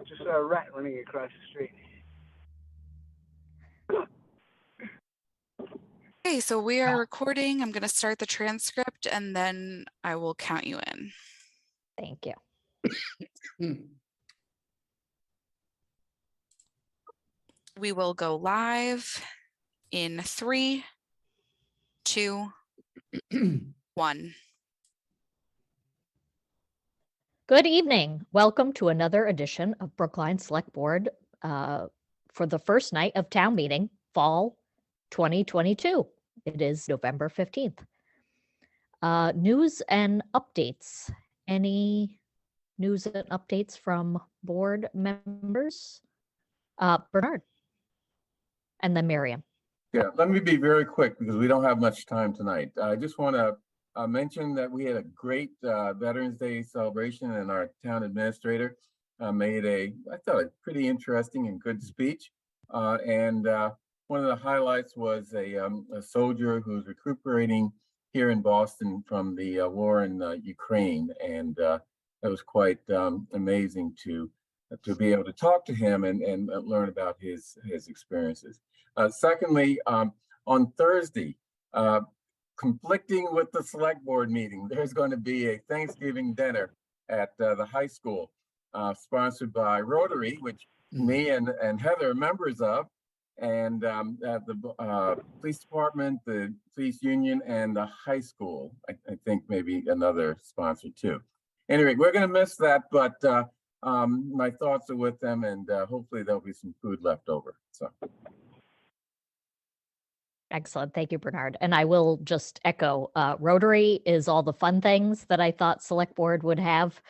Just saw a rat running across the street. Okay, so we are recording. I'm going to start the transcript and then I will count you in. Thank you. We will go live in 3, 2, 1. Good evening. Welcome to another edition of Brookline Select Board for the first night of town meeting, fall 2022. It is November 15th. News and updates. Any news and updates from board members? Bernard. And then Miriam. Yeah, let me be very quick because we don't have much time tonight. I just want to mention that we had a great Veterans Day celebration, and our town administrator made I thought, a pretty interesting and good speech. And one of the highlights was a soldier who's recuperating here in Boston from the war in Ukraine, and it was quite amazing to be able to talk to him and learn about his experiences. Secondly, on Thursday, conflicting with the select board meeting, there's going to be a Thanksgiving dinner at the high school, sponsored by Rotary, which me and Heather are members of, and the police department, the police union, and the high school. I think maybe another sponsor too. Anyway, we're going to miss that, but my thoughts are with them, and hopefully there'll be some food left over. So. Excellent. Thank you, Bernard. And I will just echo, Rotary is all the fun things that I thought Select Board would have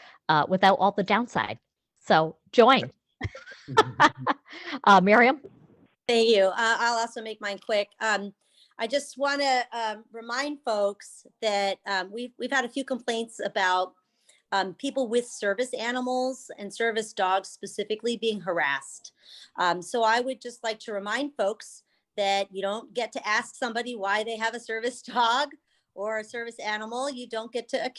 without all the downside. So join. Miriam? Thank you. I'll also make mine quick. I just want to remind folks that we've had a few complaints about people with service animals and service dogs specifically being harassed. So I would just like to remind folks that you don't get to ask somebody why they have a service dog or a service animal. You don't get to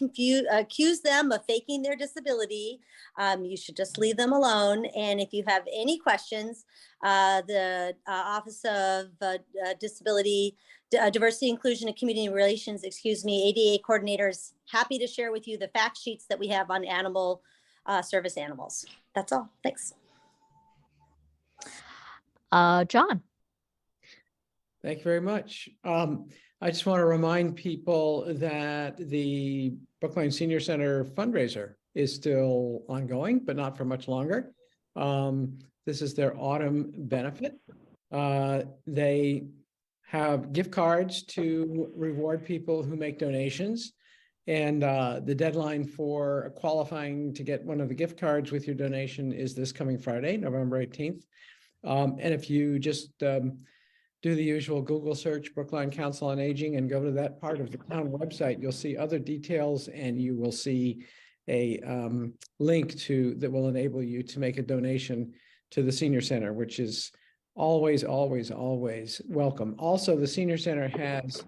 accuse them of faking their disability. You should just leave them alone. And if you have any questions, the Office of Disability, Diversity, Inclusion, and Community Relations, ADA coordinators, happy to share with you the fact sheets that we have on animal service animals. That's all. Thanks. John. Thank you very much. I just want to remind people that the Brookline Senior Center fundraiser is still ongoing, but not for much longer. This is their autumn benefit. They have gift cards to reward people who make donations. And the deadline for qualifying to get one of the gift cards with your donation is this coming Friday, November 18th. And if you just do the usual Google search, Brookline Council on Aging, and go to that part of the town website, you'll see other details, and you will see a link that will enable you to make a donation to the Senior Center, which is always, always, always welcome. Also, the Senior Center has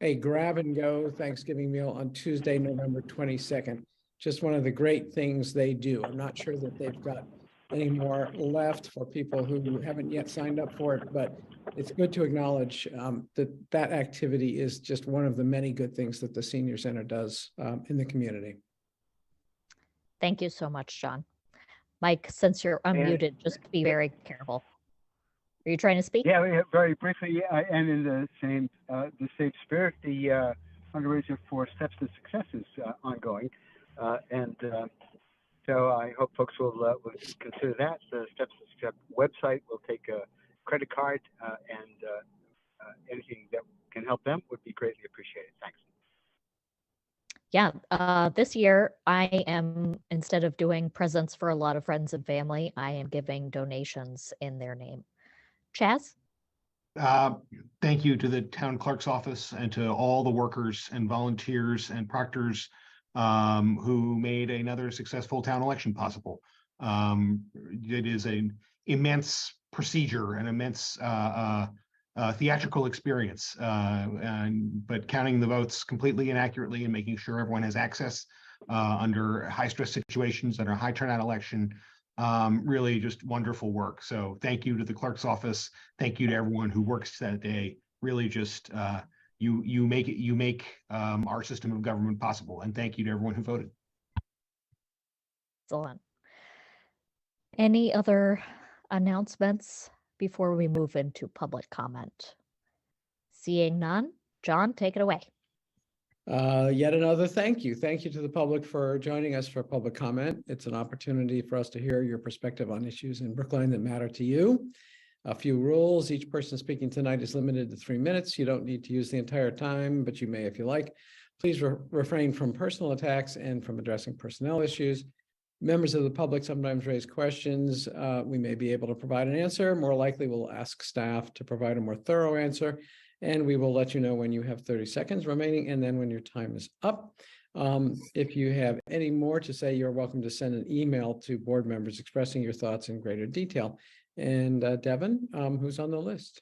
a grab and go Thanksgiving meal on Tuesday, November 22nd. Just one of the great things they do. I'm not sure that they've got any more left for people who haven't yet signed up for it, but it's good to acknowledge that activity is just one of the many good things that the Senior Center does in the community. Thank you so much, John. Mike, since you're unmuted, just be very careful. Are you trying to speak? Yeah, very briefly, and in the same spirit, the fundraiser for Steps to Success is ongoing, and so I hope folks will consider that. The Steps to Success website will take a credit card, and anything that can help them would be greatly appreciated. Thanks. Yeah, this year I am, instead of doing presents for a lot of friends and family, I am giving donations in their name. Chaz? Thank you to the town clerk's office and to all the workers and volunteers and proctors who made another successful town election possible. It is an immense procedure, an immense theatrical experience, but counting the votes completely and accurately and making sure everyone has access under high stress situations and a high turnout election. Really just wonderful work. So thank you to the clerk's office. Thank you to everyone who works that day. Really just you make our system of government possible. And thank you to everyone who voted. Excellent. Any other announcements before we move into public comment? Seeing none, John, take it away. Yet another thank you. Thank you to the public for joining us for public comment. It's an opportunity for us to hear your perspective on issues in Brookline that matter to you. A few rules. Each person speaking tonight is limited to 3 minutes. You don't need to use the entire time, but you may if you like. Please refrain from personal attacks and from addressing personnel issues. Members of the public sometimes raise questions. We may be able to provide an answer. More likely, we'll ask staff to provide a more thorough answer. And we will let you know when you have 30 seconds remaining and then when your time is up. If you have any more to say, you're welcome to send an email to board members expressing your thoughts in greater detail. And Devin, who's on the list?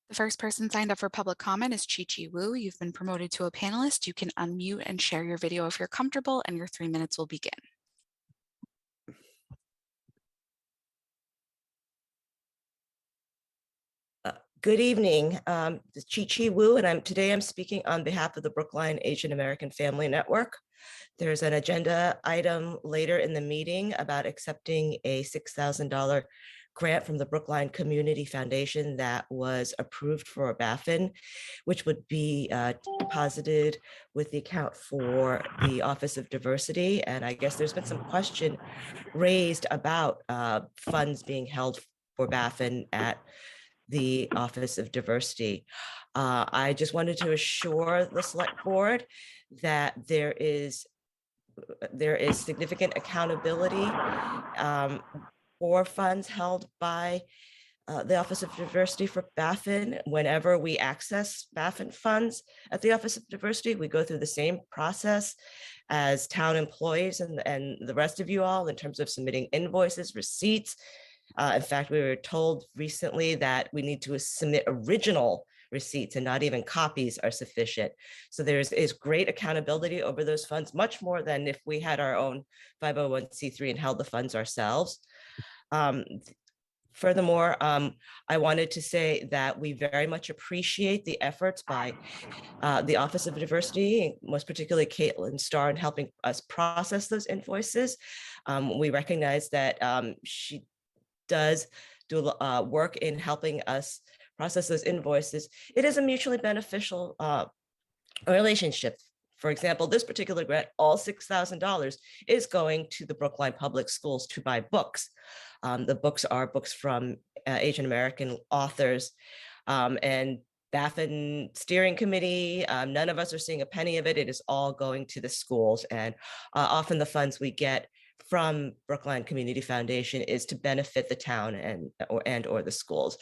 The first person signed up for public comment is Chi-Chi Wu. You've been promoted to a panelist. You can unmute and share your video if you're comfortable, and your 3 minutes will begin. Good evening. This is Chi-Chi Wu, and today I'm speaking on behalf of the Brookline Asian American Family Network. There's an agenda item later in the meeting about accepting a $6,000 grant from the Brookline Community Foundation that was approved for BaFin, which would be deposited with the account for the Office of Diversity. And I guess there's been some question raised about funds being held for BaFin at the Office of Diversity. I just wanted to assure the Select Board that there is significant accountability for funds held by the Office of Diversity for BaFin. Whenever we access BaFin funds at the Office of Diversity, we go through the same process as town employees and the rest of you all in terms of submitting invoices, receipts. In fact, we were told recently that we need to submit original receipts and not even copies are sufficient. So there is great accountability over those funds, much more than if we had our own 501c3 and held the funds ourselves. Furthermore, I wanted to say that we very much appreciate the efforts by the Office of Diversity, most particularly Caitlin Starr, in helping us process those invoices. We recognize that she does do work in helping us process those invoices. It is a mutually beneficial relationship. For example, this particular grant, all $6,000 is going to the Brookline Public Schools to buy books. The books are books from Asian American authors, and BaFin Steering Committee, none of us are seeing a penny of it. It is all going to the schools, and often the funds we get from Brookline Community Foundation is to benefit the town and or the schools.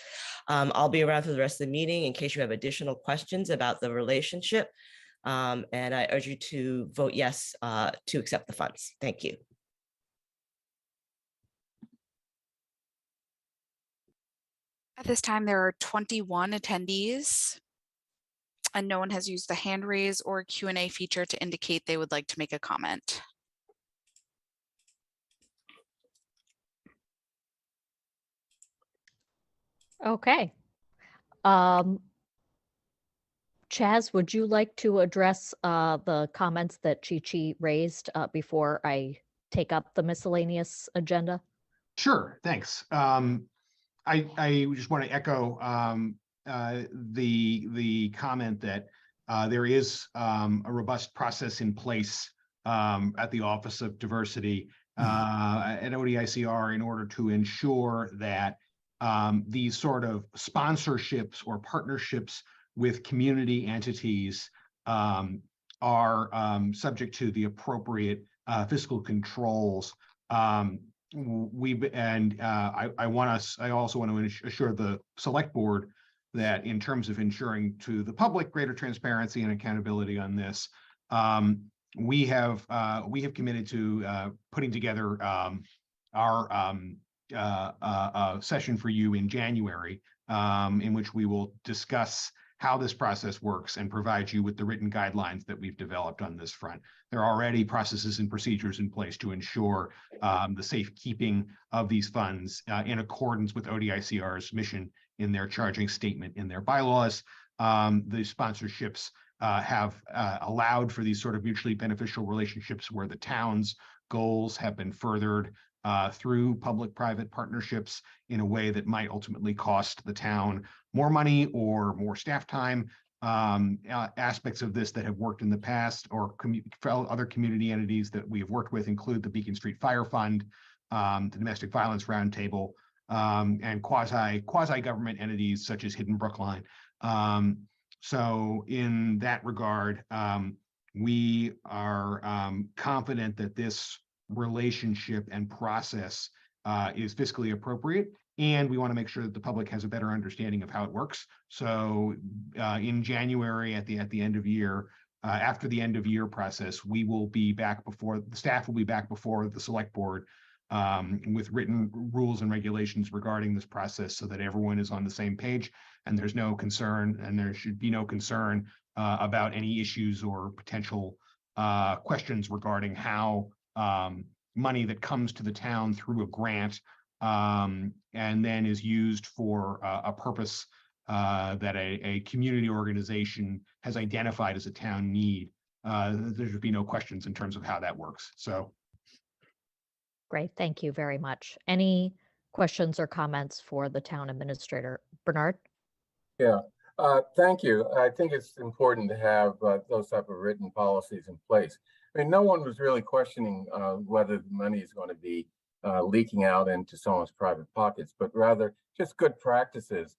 I'll be around for the rest of the meeting in case you have additional questions about the relationship. And I urge you to vote yes to accept the funds. Thank you. At this time, there are 21 attendees, and no one has used the hand raise or Q&A feature to indicate they would like to make a comment. Okay. Chaz, would you like to address the comments that Chi-Chi raised before I take up the miscellaneous agenda? Sure, thanks. I just want to echo the comment that there is a robust process in place at the Office of Diversity at ODICR in order to ensure that these sort of sponsorships or partnerships with community entities are subject to the appropriate fiscal controls. I also want to assure the Select Board that in terms of ensuring to the public greater transparency and accountability on this, we have committed to putting together our session for you in January, in which we will discuss how this process works and provide you with the written guidelines that we've developed on this front. There are already processes and procedures in place to ensure the safekeeping of these funds in accordance with ODICR's mission in their charging statement in their bylaws. The sponsorships have allowed for these sort of mutually beneficial relationships where the town's goals have been furthered through public-private partnerships in a way that might ultimately cost the town more money or more staff time. Aspects of this that have worked in the past or other community entities that we have worked with include the Beacon Street Fire Fund, the Domestic Violence Roundtable, and quasi-government entities such as Hidden Brookline. So in that regard, we are confident that this relationship and process is fiscally appropriate, and we want to make sure that the public has a better understanding of how it works. So in January, at the end of year, after the end of year process, we will be back before the staff will be back before the select board with written rules and regulations regarding this process, so that everyone is on the same page and there's no concern, and there should be no concern about any issues or potential questions regarding how money that comes to the town through a grant and then is used for a purpose that a community organization has identified as a town need. There should be no questions in terms of how that works. So. Great, thank you very much. Any questions or comments for the town administrator? Bernard? Yeah, thank you. I think it's important to have those type of written policies in place. I mean, no one was really questioning whether the money is going to be leaking out into someone's private pockets, but rather just good practices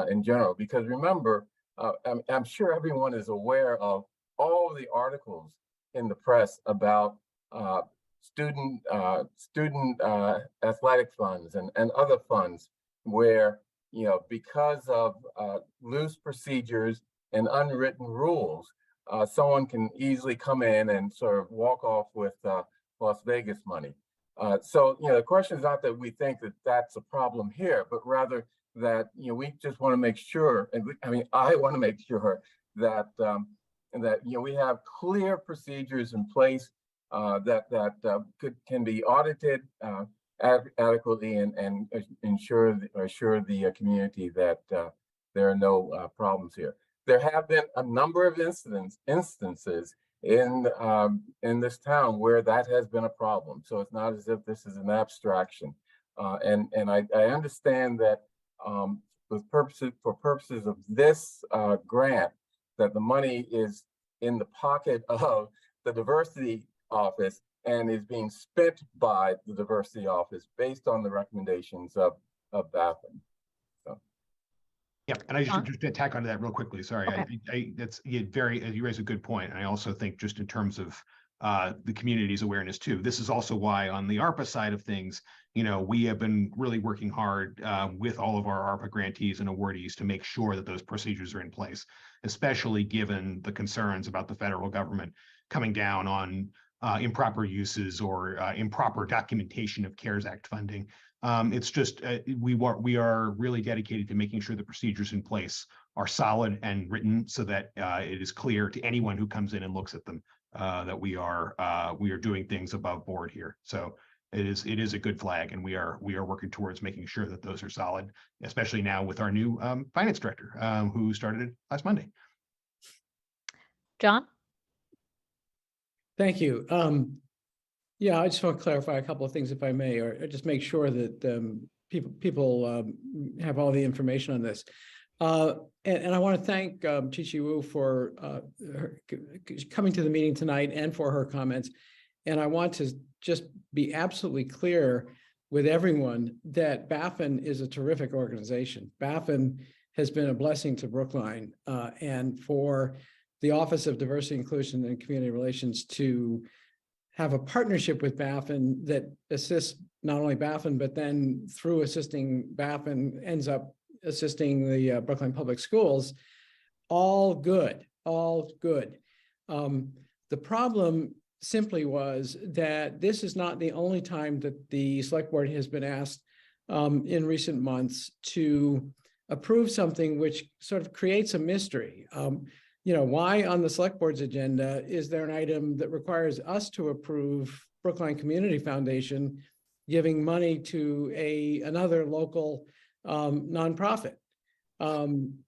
in general. Because remember, I'm sure everyone is aware of all of the articles in the press about student athletic funds and other funds where, you know, because of loose procedures and unwritten rules, someone can easily come in and sort of walk off with Las Vegas money. So, you know, the question is not that we think that that's a problem here, but rather that, you know, we just want to make sure, and I want to make sure that that, you know, we have clear procedures in place that can be audited adequately and assure the community that there are no problems here. There have been a number of instances in this town where that has been a problem. So it's not as if this is an abstraction. And I understand that for purposes of this grant, that the money is in the pocket of the diversity office and is being spent by the diversity office based on the recommendations of BaFin. So. Yeah, and I just to tack onto that real quickly. Sorry, Okay. That's you raise a good point. And I also think just in terms of the community's awareness too. This is also why on the ARPA side of things, you know, we have been really working hard with all of our ARPA grantees and awardees to make sure that those procedures are in place, especially given the concerns about the federal government coming down on improper uses or improper documentation of CARES Act funding. It's just we are really dedicated to making sure the procedures in place are solid and written so that it is clear to anyone who comes in and looks at them that we are doing things above board here. So it is a good flag, and we are working towards making sure that those are solid, especially now with our new finance director who started last Monday. John? Thank you. Yeah, I just want to clarify a couple of things, if I may, or just make sure that people have all the information on this. And I want to thank Chi-Chi Wu for her coming to the meeting tonight and for her comments. And I want to just be absolutely clear with everyone that BaFin is a terrific organization. BaFin has been a blessing to Brookline, and for the Office of Diversity, Inclusion, and Community Relations to have a partnership with BaFin that assists not only BaFin, but then through assisting BaFin ends up assisting the Brookline Public Schools. All good, all good. The problem simply was that this is not the only time that the select board has been asked in recent months to approve something which sort of creates a mystery. Why on the select board's agenda is there an item that requires us to approve Brookline Community Foundation giving money to another local nonprofit?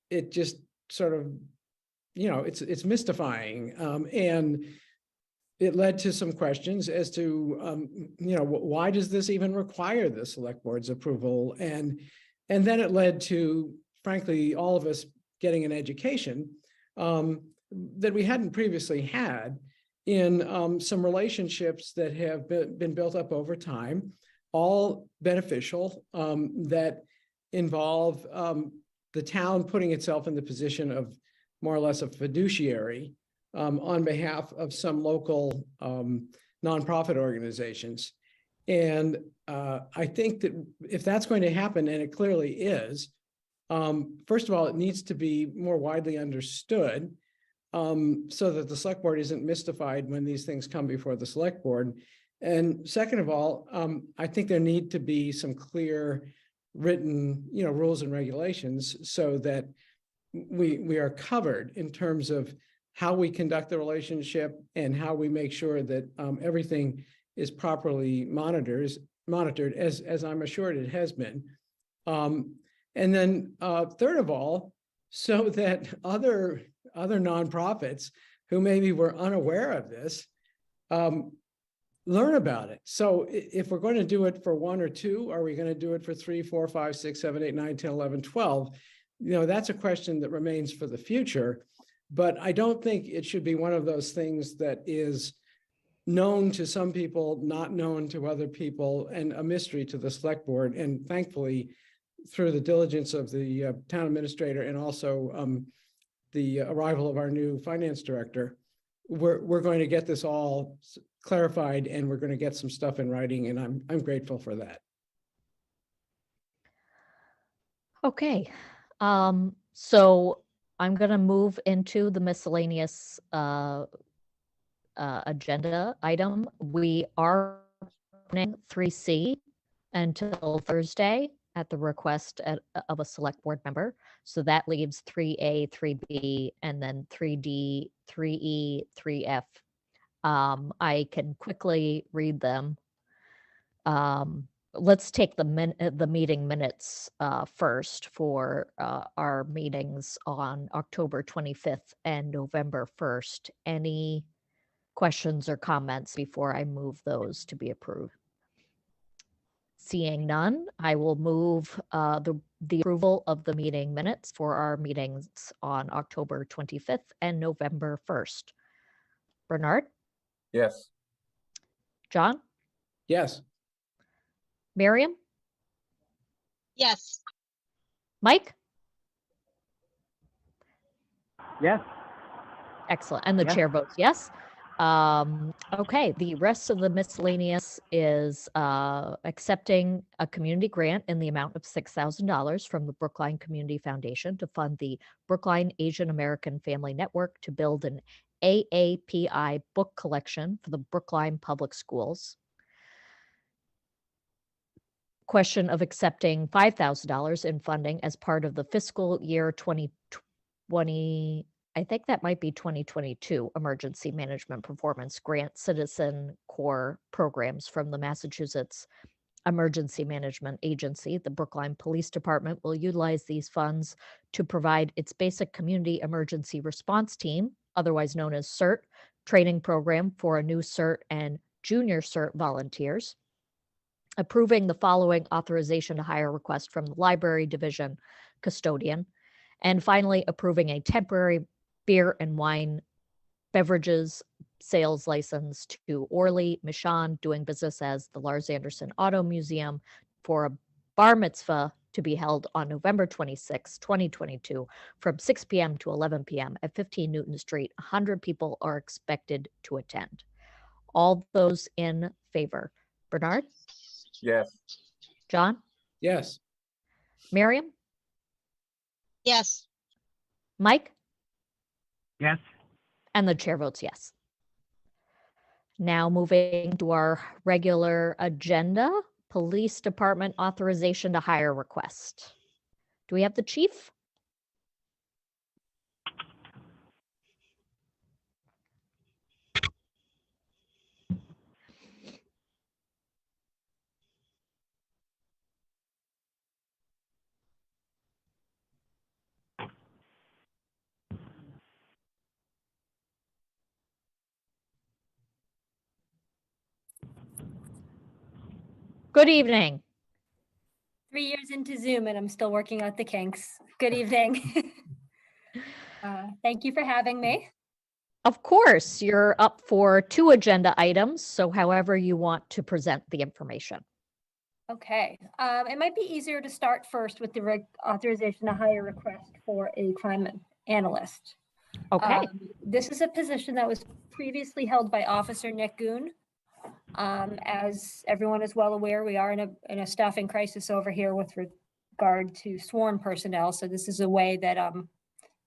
It just sort of, it's mystifying. And it led to some questions as to, why does this even require the select board's approval? And then it led to, frankly, all of us getting an education that we hadn't previously had in some relationships that have been built up over time, all beneficial, that involve the town putting itself in the position of more or less a fiduciary on behalf of some local nonprofit organizations. And I think that if that's going to happen, and it clearly is, first of all, it needs to be more widely understood so that the select board isn't mystified when these things come before the select board. And second of all, I think there need to be some clear written, rules and regulations so that we are covered in terms of how we conduct the relationship and how we make sure that everything is properly monitored as I'm assured it has been. And then third of all, so that other nonprofits who maybe were unaware of this learn about it. So if we're going to do it for one or two, are we going to do it for 3, 4, 5, 6, 7, 8, 9, 10, 11, 12? That's a question that remains for the future. But I don't think it should be one of those things that is known to some people, not known to other people, and a mystery to the select board. And thankfully, through the diligence of the town administrator and also the arrival of our new finance director, we're going to get this all clarified, and we're going to get some stuff in writing, and I'm grateful for that. Okay, so I'm going to move into the miscellaneous agenda item. We are running 3C until Thursday at the request of a select board member. So that leaves 3A, 3B, and then 3D, 3E, 3F. I can quickly read them. Let's take the meeting minutes first for our meetings on October 25th and November 1st. Any questions or comments before I move those to be approved? Seeing none, I will move the approval of the meeting minutes for our meetings on October 25th and November 1st. Bernard? Yes. John? Yes. Miriam? Yes. Mike? Yes. Excellent. And the Yeah. chair votes yes. Okay, the rest of the miscellaneous is accepting a community grant in the amount of $6,000 from the Brookline Community Foundation to fund the Brookline Asian American Family Network to build an AAPI book collection for the Brookline Public Schools. Question of accepting $5,000 in funding as part of the fiscal year 2020, I think that might be 2022 Emergency Management Performance Grant Citizen Corps programs from the Massachusetts Emergency Management Agency. The Brookline Police Department will utilize these funds to provide its basic community emergency response team, otherwise known as CERT, training program for a new CERT and junior CERT volunteers. Approving the following authorization to hire request from the Library Division custodian. And finally, approving a temporary beer and wine beverages sales license to Orly Michon, doing business as the Lars Anderson Auto Museum, for a bar mitzvah to be held on November 26, 2022, from 6 p.m. to 11 p.m. at 15 Newton Street. 100 people are expected to attend. All those in favor? Bernard? Yes. John? Yes. Miriam? Yes. Mike? Yes. And the chair votes yes. Now moving to our regular agenda, Police Department authorization to hire request. Do we have the chief? Good evening. 3 years into Zoom and I'm still working out the kinks. Good evening. Thank you for having me. Of course, you're up for 2 agenda items, so however you want to present the information. Okay, it might be easier to start first with the authorization to hire request for a crime analyst. Okay. This is a position that was previously held by Officer Nick Goon. As everyone is well aware, we are in a staffing crisis over here with regard to sworn personnel. So this is a way that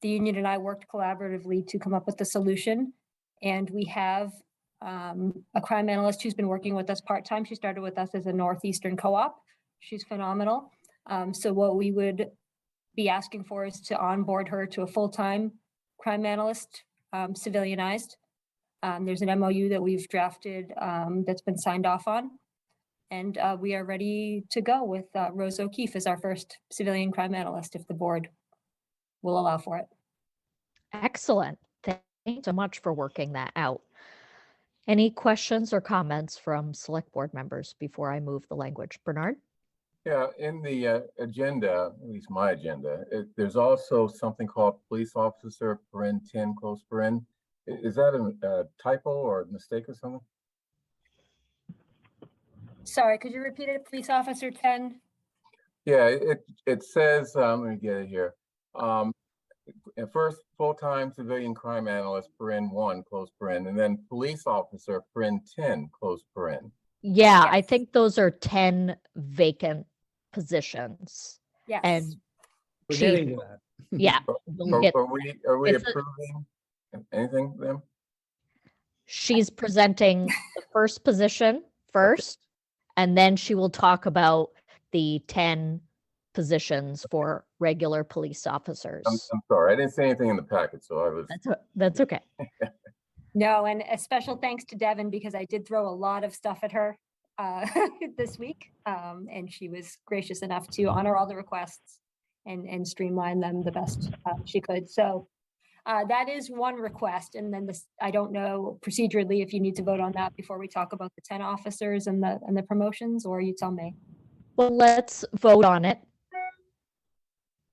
the union and I worked collaboratively to come up with the solution. And we have a crime analyst who's been working with us part-time. She started with us as a Northeastern co-op. She's phenomenal. So what we would be asking for is to onboard her to a full-time crime analyst, civilianized. There's an MOU that we've drafted that's been signed off on. And we are ready to go with Rose O'Keefe as our first civilian crime analyst if the board will allow for it. Excellent. Thank you so much for working that out. Any questions or comments from select board members before I move the language? Bernard? Yeah, in the agenda, at least my agenda, there's also something called police officer, paren 10, close paren. Is that a typo or a mistake or something? Sorry, could you repeat it, police officer 10? Yeah, it says, let me get it here. First, full-time civilian crime analyst, paren 1, close paren, and then police officer, paren 10, close paren. Yeah, Yes. I think those are 10 vacant positions. Yes. And We're Chief, getting to that. yeah, we'll get- Are we it's a- approving anything then? she's presenting the first position first, and then she will talk about the 10 positions for regular police officers. I'm sorry, I didn't say anything in the packet, so I was. That's okay. No, and a special thanks to Devin because I did throw a lot of stuff at her this week. And she was gracious enough to honor all the requests and streamline them the best she could. So that is one request. And then this, I don't know procedurally if you need to vote on that before we talk about the 10 officers and the promotions, or you tell me. Well, let's vote on it.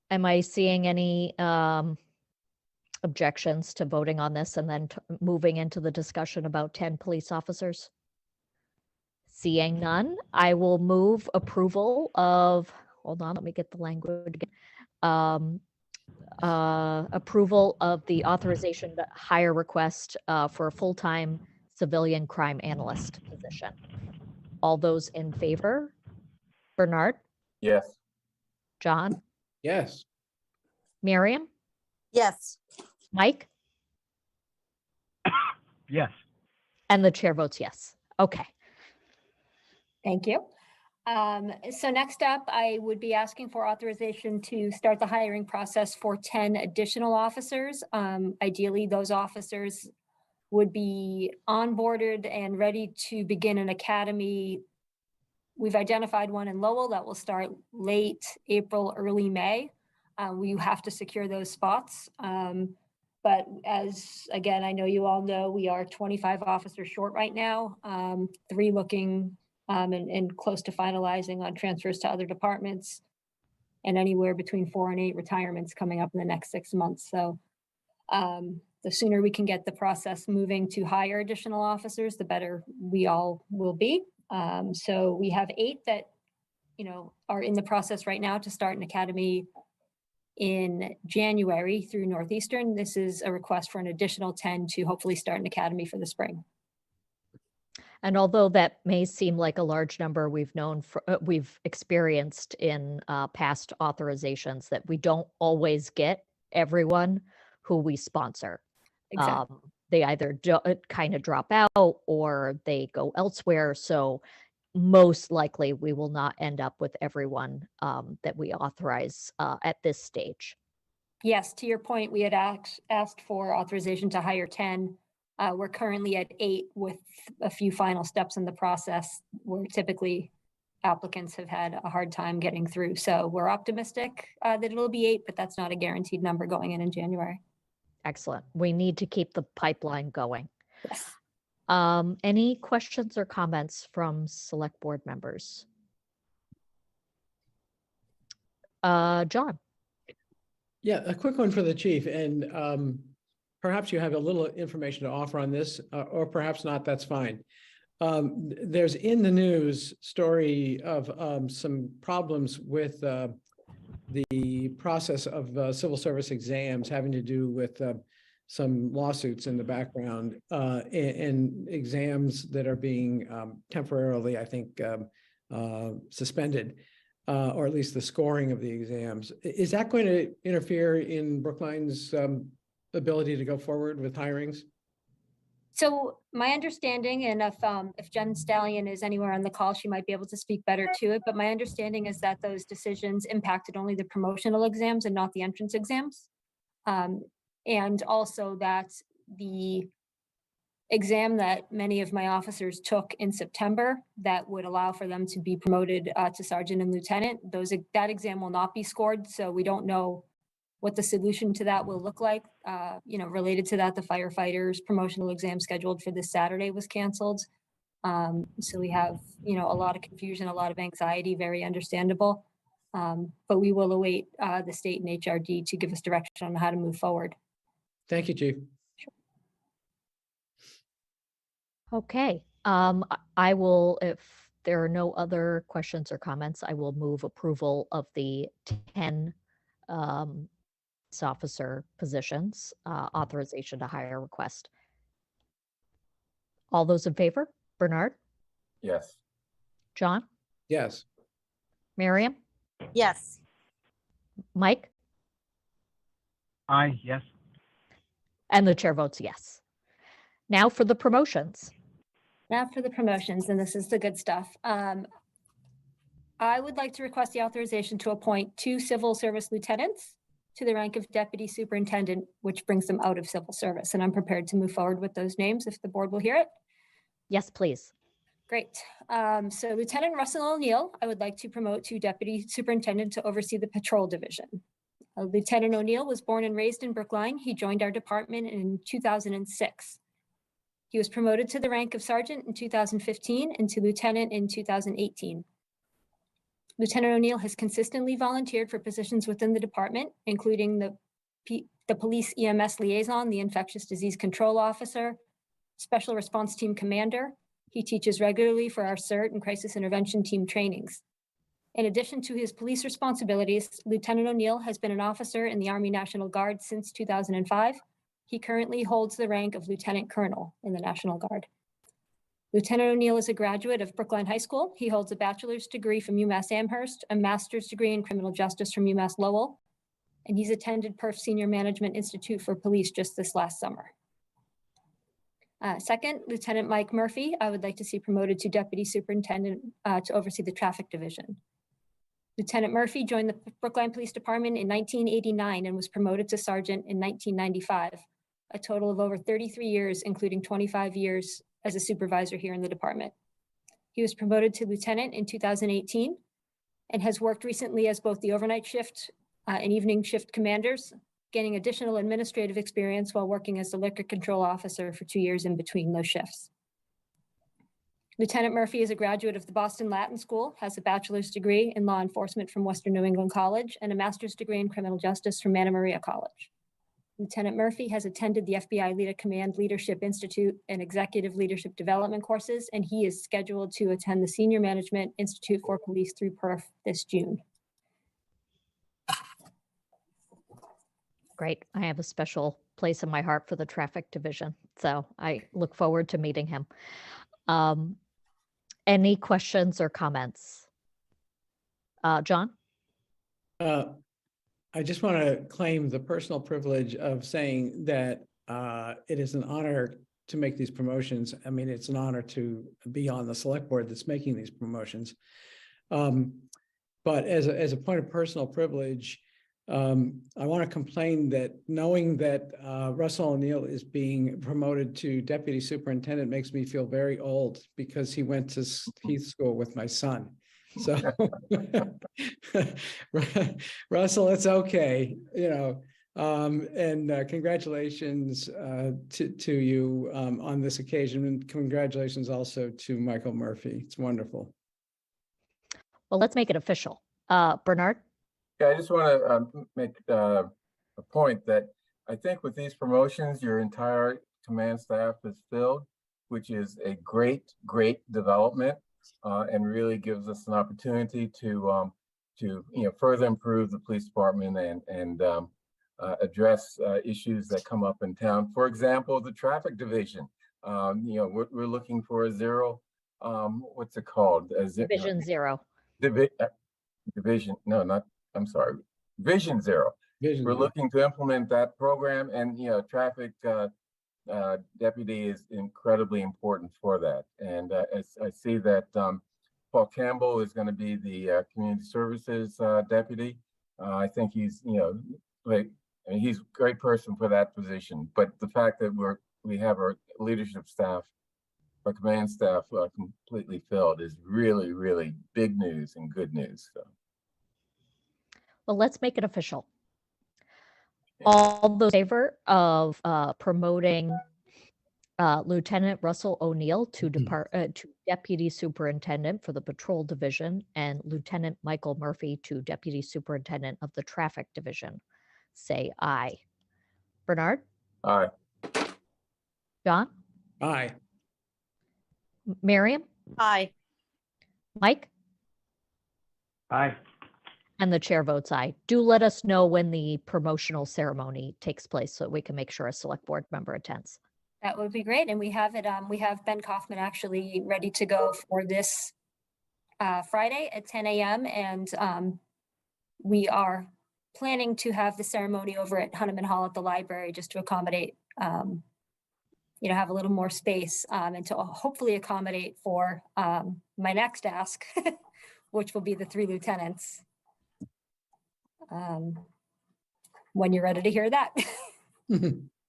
Am I seeing any objections to voting on this and then moving into the discussion about 10 police officers? Seeing none, I will move approval of, hold on, let me get the language again. Approval of the authorization to hire request for a full-time civilian crime analyst position. All those in favor? Bernard? Yes. John? Yes. Miriam? Yes. Mike? Yes. And the chair votes yes. Okay. Thank you. So next up, I would be asking for authorization to start the hiring process for 10 additional officers. Ideally, those officers would be onboarded and ready to begin an academy. We've identified one in Lowell that will start late April, early May. We have to secure those spots. But as, again, I know you all know, we are 25 officers short right now, 3 looking and close to finalizing on transfers to other departments, and anywhere between 4 and 8 retirements coming up in the next 6 months. So the sooner we can get the process moving to hire additional officers, the better we all will be. So we have 8 that, are in the process right now to start an academy in January through Northeastern. This is a request for an additional 10 to hopefully start an academy for the spring. And although that may seem like a large number, we've experienced in past authorizations that we don't always get everyone who we sponsor. Exactly. They either kind of drop out or they go elsewhere. So most likely we will not end up with everyone that we authorize at this stage. Yes, to your point, we had asked for authorization to hire 10. We're currently at 8 with a few final steps in the process where typically applicants have had a hard time getting through. So we're optimistic that it'll be 8, but that's not a guaranteed number going in January. Excellent. We need to keep the pipeline going. Yes. Any questions or comments from select board members? John? Yeah, a quick one for the chief, and perhaps you have a little information to offer on this, or perhaps not, that's fine. There's in the news story of some problems with the process of civil service exams having to do with some lawsuits in the background and exams that are being temporarily, I think, suspended. Or at least the scoring of the exams. Is that going to interfere in Brookline's ability to go forward with hirings? So my understanding, and if Jen Stallion is anywhere on the call, she might be able to speak better to it, but my understanding is that those decisions impacted only the promotional exams and not the entrance exams. And also that the exam that many of my officers took in September that would allow for them to be promoted to sergeant and lieutenant, that exam will not be scored. So we don't know what the solution to that will look like. Related to that, the firefighters promotional exam scheduled for this Saturday was canceled. So we have, a lot of confusion, a lot of anxiety, very understandable. But we will await the state and HRD to give us direction on how to move forward. Thank you, Chief. Okay, I will, if there are no other questions or comments, I will move approval of the 10 officer positions, authorization to hire request. All those in favor? Bernard? Yes. John? Yes. Miriam? Yes. Mike? Aye, yes. And the chair votes yes. Now for the promotions. Now for the promotions, and this is the good stuff. I would like to request the authorization to appoint 2 civil service lieutenants to the rank of deputy superintendent, which brings them out of civil service. And I'm prepared to move forward with those names if the board will hear it. Yes, please. Great. So Lieutenant Russell O'Neill, I would like to promote to deputy superintendent to oversee the patrol division. Lieutenant O'Neill was born and raised in Brookline. He joined our department in 2006. He was promoted to the rank of sergeant in 2015 and to lieutenant in 2018. Lieutenant O'Neill has consistently volunteered for positions within the department, including the police EMS liaison, the infectious disease control officer, special response team commander. He teaches regularly for our CERT and crisis intervention team trainings. In addition to his police responsibilities, Lieutenant O'Neill has been an officer in the Army National Guard since 2005. He currently holds the rank of Lieutenant Colonel in the National Guard. Lieutenant O'Neill is a graduate of Brookline High School. He holds a bachelor's degree from UMass Amherst, a master's degree in criminal justice from UMass Lowell, and he's attended Perf Senior Management Institute for Police just this last summer. Second, Lieutenant Mike Murphy, I would like to see promoted to deputy superintendent to oversee the traffic division. Lieutenant Murphy joined the Brookline Police Department in 1989 and was promoted to sergeant in 1995. A total of over 33 years, including 25 years as a supervisor here in the department. He was promoted to lieutenant in 2018 and has worked recently as both the overnight shift and evening shift commanders, gaining additional administrative experience while working as the liquor control officer for 2 years in between those shifts. Lieutenant Murphy is a graduate of the Boston Latin School, has a bachelor's degree in law enforcement from Western New England College and a master's degree in criminal justice from Anna Maria College. Lieutenant Murphy has attended the FBI Leader Command Leadership Institute and Executive Leadership Development courses, and he is scheduled to attend the Senior Management Institute for Police through PERF this June. Great. I have a special place in my heart for the traffic division, so I look forward to meeting him. Any questions or comments? John? I just want to claim the personal privilege of saying that it is an honor to make these promotions. I mean, it's an honor to be on the select board that's making these promotions. But as a point of personal privilege, I want to complain that knowing that Russell O'Neill is being promoted to deputy superintendent makes me feel very old, because he went to Heath School with my son. So Russell, it's okay, you know, and congratulations to you on this occasion, and congratulations also to Michael Murphy. It's wonderful. Well, let's make it official. Bernard? Yeah, I just want to make a point that I think with these promotions, your entire command staff is filled, which is a great development, and really gives us an opportunity to further improve the police department and address issues that come up in town. For example, the traffic division. We're looking for a zero. What's it called? Division Zero. Division. No, not. I'm sorry. Vision Zero. We're looking to implement that program, and traffic deputy is incredibly important for that. And I see that Paul Campbell is going to be the community services deputy. I think he's he's a great person for that position. But the fact that we have our leadership staff, our command staff completely filled is really, really big news and good news. So. Well, let's make it official. All those in favor of promoting Lieutenant Russell O'Neill to Deputy Superintendent for the Patrol Division, and Lieutenant Michael Murphy to Deputy Superintendent of the Traffic Division, say aye. Bernard? Aye. John? Aye. Miriam? Aye. Mike? Aye. And the chair votes aye. Do let us know when the promotional ceremony takes place so that we can make sure a select board member attends. That would be great. And we have it, we have Ben Kaufman actually ready to go for this Friday at 10 a.m. And we are planning to have the ceremony over at Hunneman Hall at the library, just to accommodate, have a little more space, and to hopefully accommodate for my next ask, which will be the 3 lieutenants. When you're ready to hear that.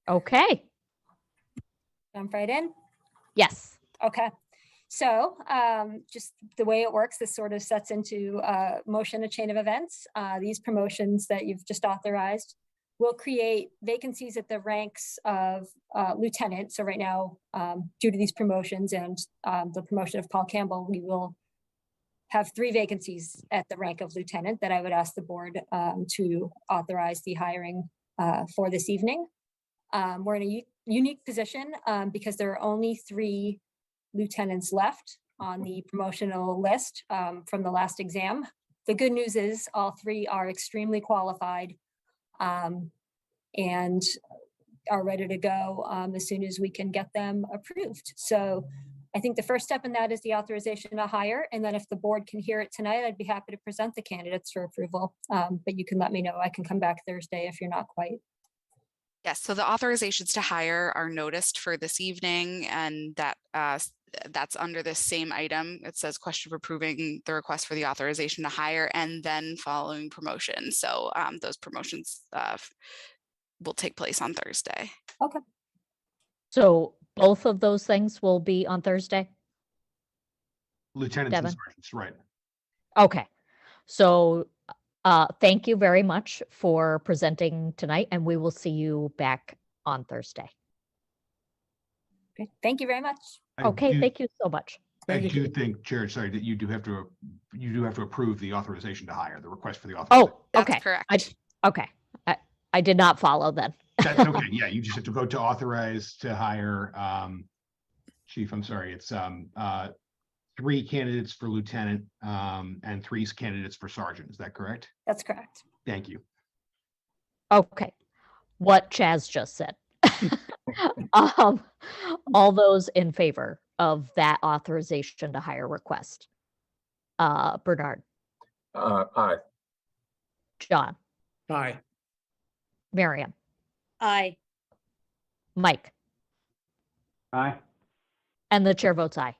Okay. Jump right in. Yes. Okay. So just the way it works, this sort of sets into motion a chain of events. These promotions that you've just authorized will create vacancies at the ranks of lieutenant. So right now, due to these promotions and the promotion of Paul Campbell, we will have 3 vacancies at the rank of lieutenant that I would ask the board to authorize the hiring for this evening. We're in a unique position because there are only 3 lieutenants left on the promotional list from the last exam. The good news is all 3 are extremely qualified and are ready to go as soon as we can get them approved. So I think the first step in that is the authorization to hire. And then if the board can hear it tonight, I'd be happy to present the candidates for approval. But you can let me know. I can come back Thursday if you're not quite. Yes, so the authorizations to hire are noticed for this evening, and that's under this same item. It says question of approving the request for the authorization to hire and then following promotion. So those promotions will take place on Thursday. Okay. So both of those things will be on Thursday? Lieutenants and Devin? sergeants, right. Okay. So thank you very much for presenting tonight, and we will see you back on Thursday. Okay. Thank you very much. Okay, thank you so much. I Thank you. do think, Chair, sorry, that you do have to approve the authorization to hire, the request for the authorization. Oh, That's okay. correct. Okay. I did not follow then. That's okay. Yeah, you just have to vote to authorize to hire, Chief, I'm sorry, it's 3 candidates for lieutenant and 3 candidates for sergeant. Is that correct? That's correct. Thank you. Okay. What Chaz just said. All those in favor of that authorization to hire request? Bernard, Aye. John, Aye. Miriam, Aye. Mike, Aye. And the chair votes aye.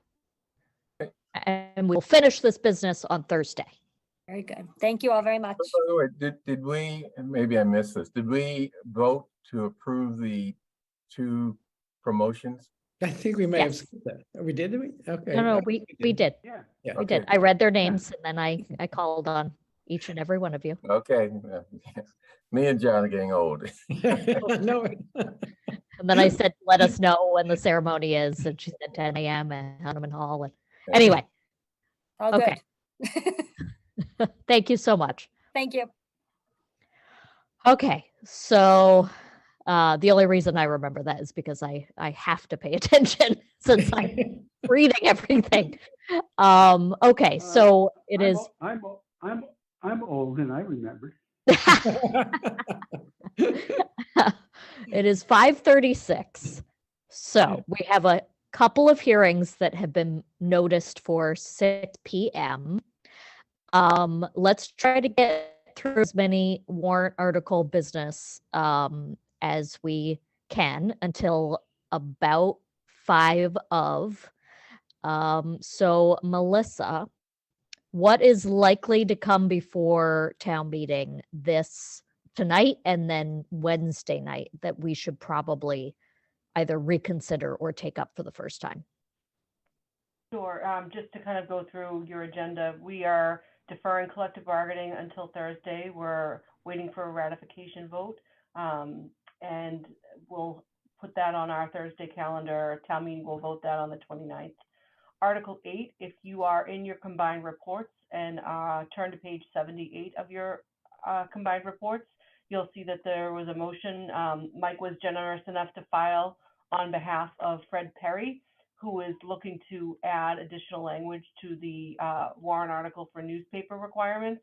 And we'll finish this business on Thursday. Very good. Thank you all very much. By the way, did we, and maybe I missed this, did we vote to approve the 2 promotions? I think we may have Yes. skipped that. We did we? Okay. No, no, I we think did. Yeah. Yeah. We Okay. did. I read their names and then I called on each and every one of you. Okay. Me and John are getting old. No, And then I said, let us know when the ceremony is. And she said 10 a.m. at Hanneman Hall. And anyway, All good. Okay. Thank you so much. Thank you. Okay, so the only reason I remember that is because I have to pay attention since I'm reading everything. Okay, so it is. I'm old and I remember. It is 5:36. So we have a couple of hearings that have been noticed for 6 p.m. Let's try to get through as many warrant article business as we can until about 5 of. So Melissa, what is likely to come before town meeting this tonight and then Wednesday night that we should probably either reconsider or take up for the first time? Sure. Just to kind of go through your agenda, we are deferring collective bargaining until Thursday. We're waiting for a ratification vote, and we'll put that on our Thursday calendar. Town meeting will vote that on the 29th. Article 8, if you are in your combined reports and turn to page 78 of your combined reports, you'll see that there was a motion. Mike was generous enough to file on behalf of Fred Perry, who is looking to add additional language to the warrant article for newspaper requirements.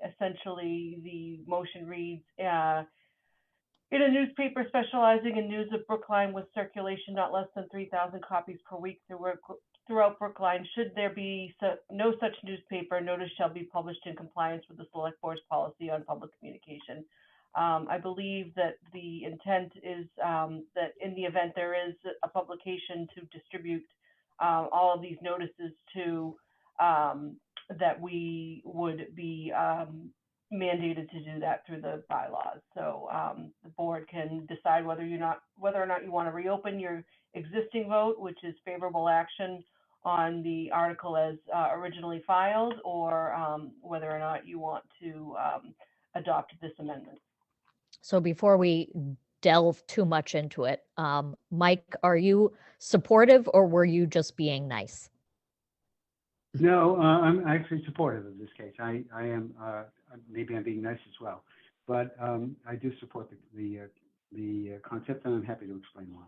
Essentially, the motion reads, in a newspaper specializing in news of Brookline with circulation not less than 3,000 copies per week throughout Brookline, should there be no such newspaper, notice shall be published in compliance with the Select Board's policy on public communication. I believe that the intent is that in the event there is a publication to distribute all of these notices to, that we would be mandated to do that through the bylaws. So the board can decide whether or not you want to reopen your existing vote, which is favorable action on the article as originally filed, or whether or not you want to adopt this amendment. So before we delve too much into it, Mike, are you supportive or were you just being nice? No, I'm actually supportive of this case. I am, maybe I'm being nice as well, but I do support the concept, and I'm happy to explain why.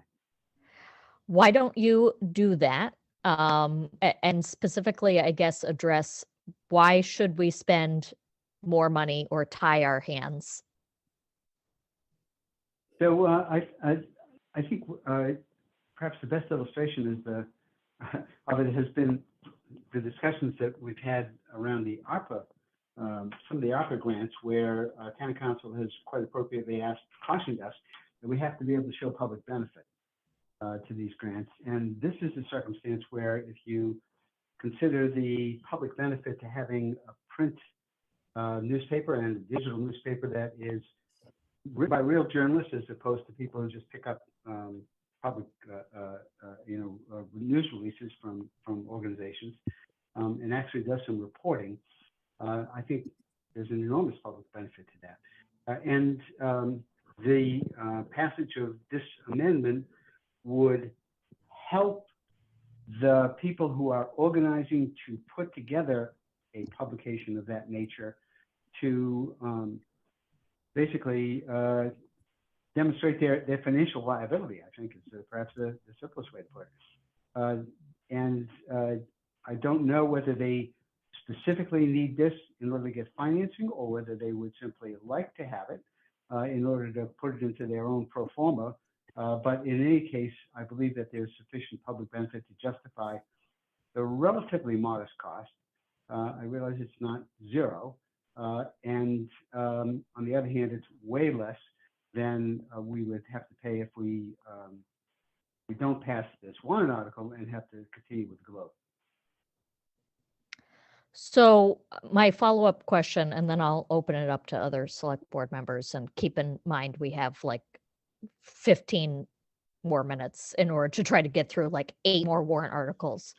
Why don't you do that? And specifically, I guess, address why should we spend more money or tie our hands? So I think perhaps the best illustration is of it has been the discussions that we've had around the ARPA, some of the ARPA grants, where town council has quite appropriately cautioned us that we have to be able to show public benefit to these grants. And this is a circumstance where if you consider the public benefit to having a print newspaper and a digital newspaper that is written by real journalists as opposed to people who just pick up public, news releases from organizations, and actually does some reporting, I think there's an enormous public benefit to that. And the passage of this amendment would help the people who are organizing to put together a publication of that nature to basically demonstrate their financial viability, I think is perhaps the simplest way to put it. And I don't know whether they specifically need this in order to get financing, or whether they would simply like to have it in order to put it into their own pro forma. But in any case, I believe that there's sufficient public benefit to justify the relatively modest cost. I realize it's not zero. And on the other hand, it's way less than we would have to pay if we we don't pass this warrant article and have to continue with the vote. So my follow-up question, and then I'll open it up to other select board members, and keep in mind, we have like 15 more minutes in order to try to get through like 8 more warrant articles.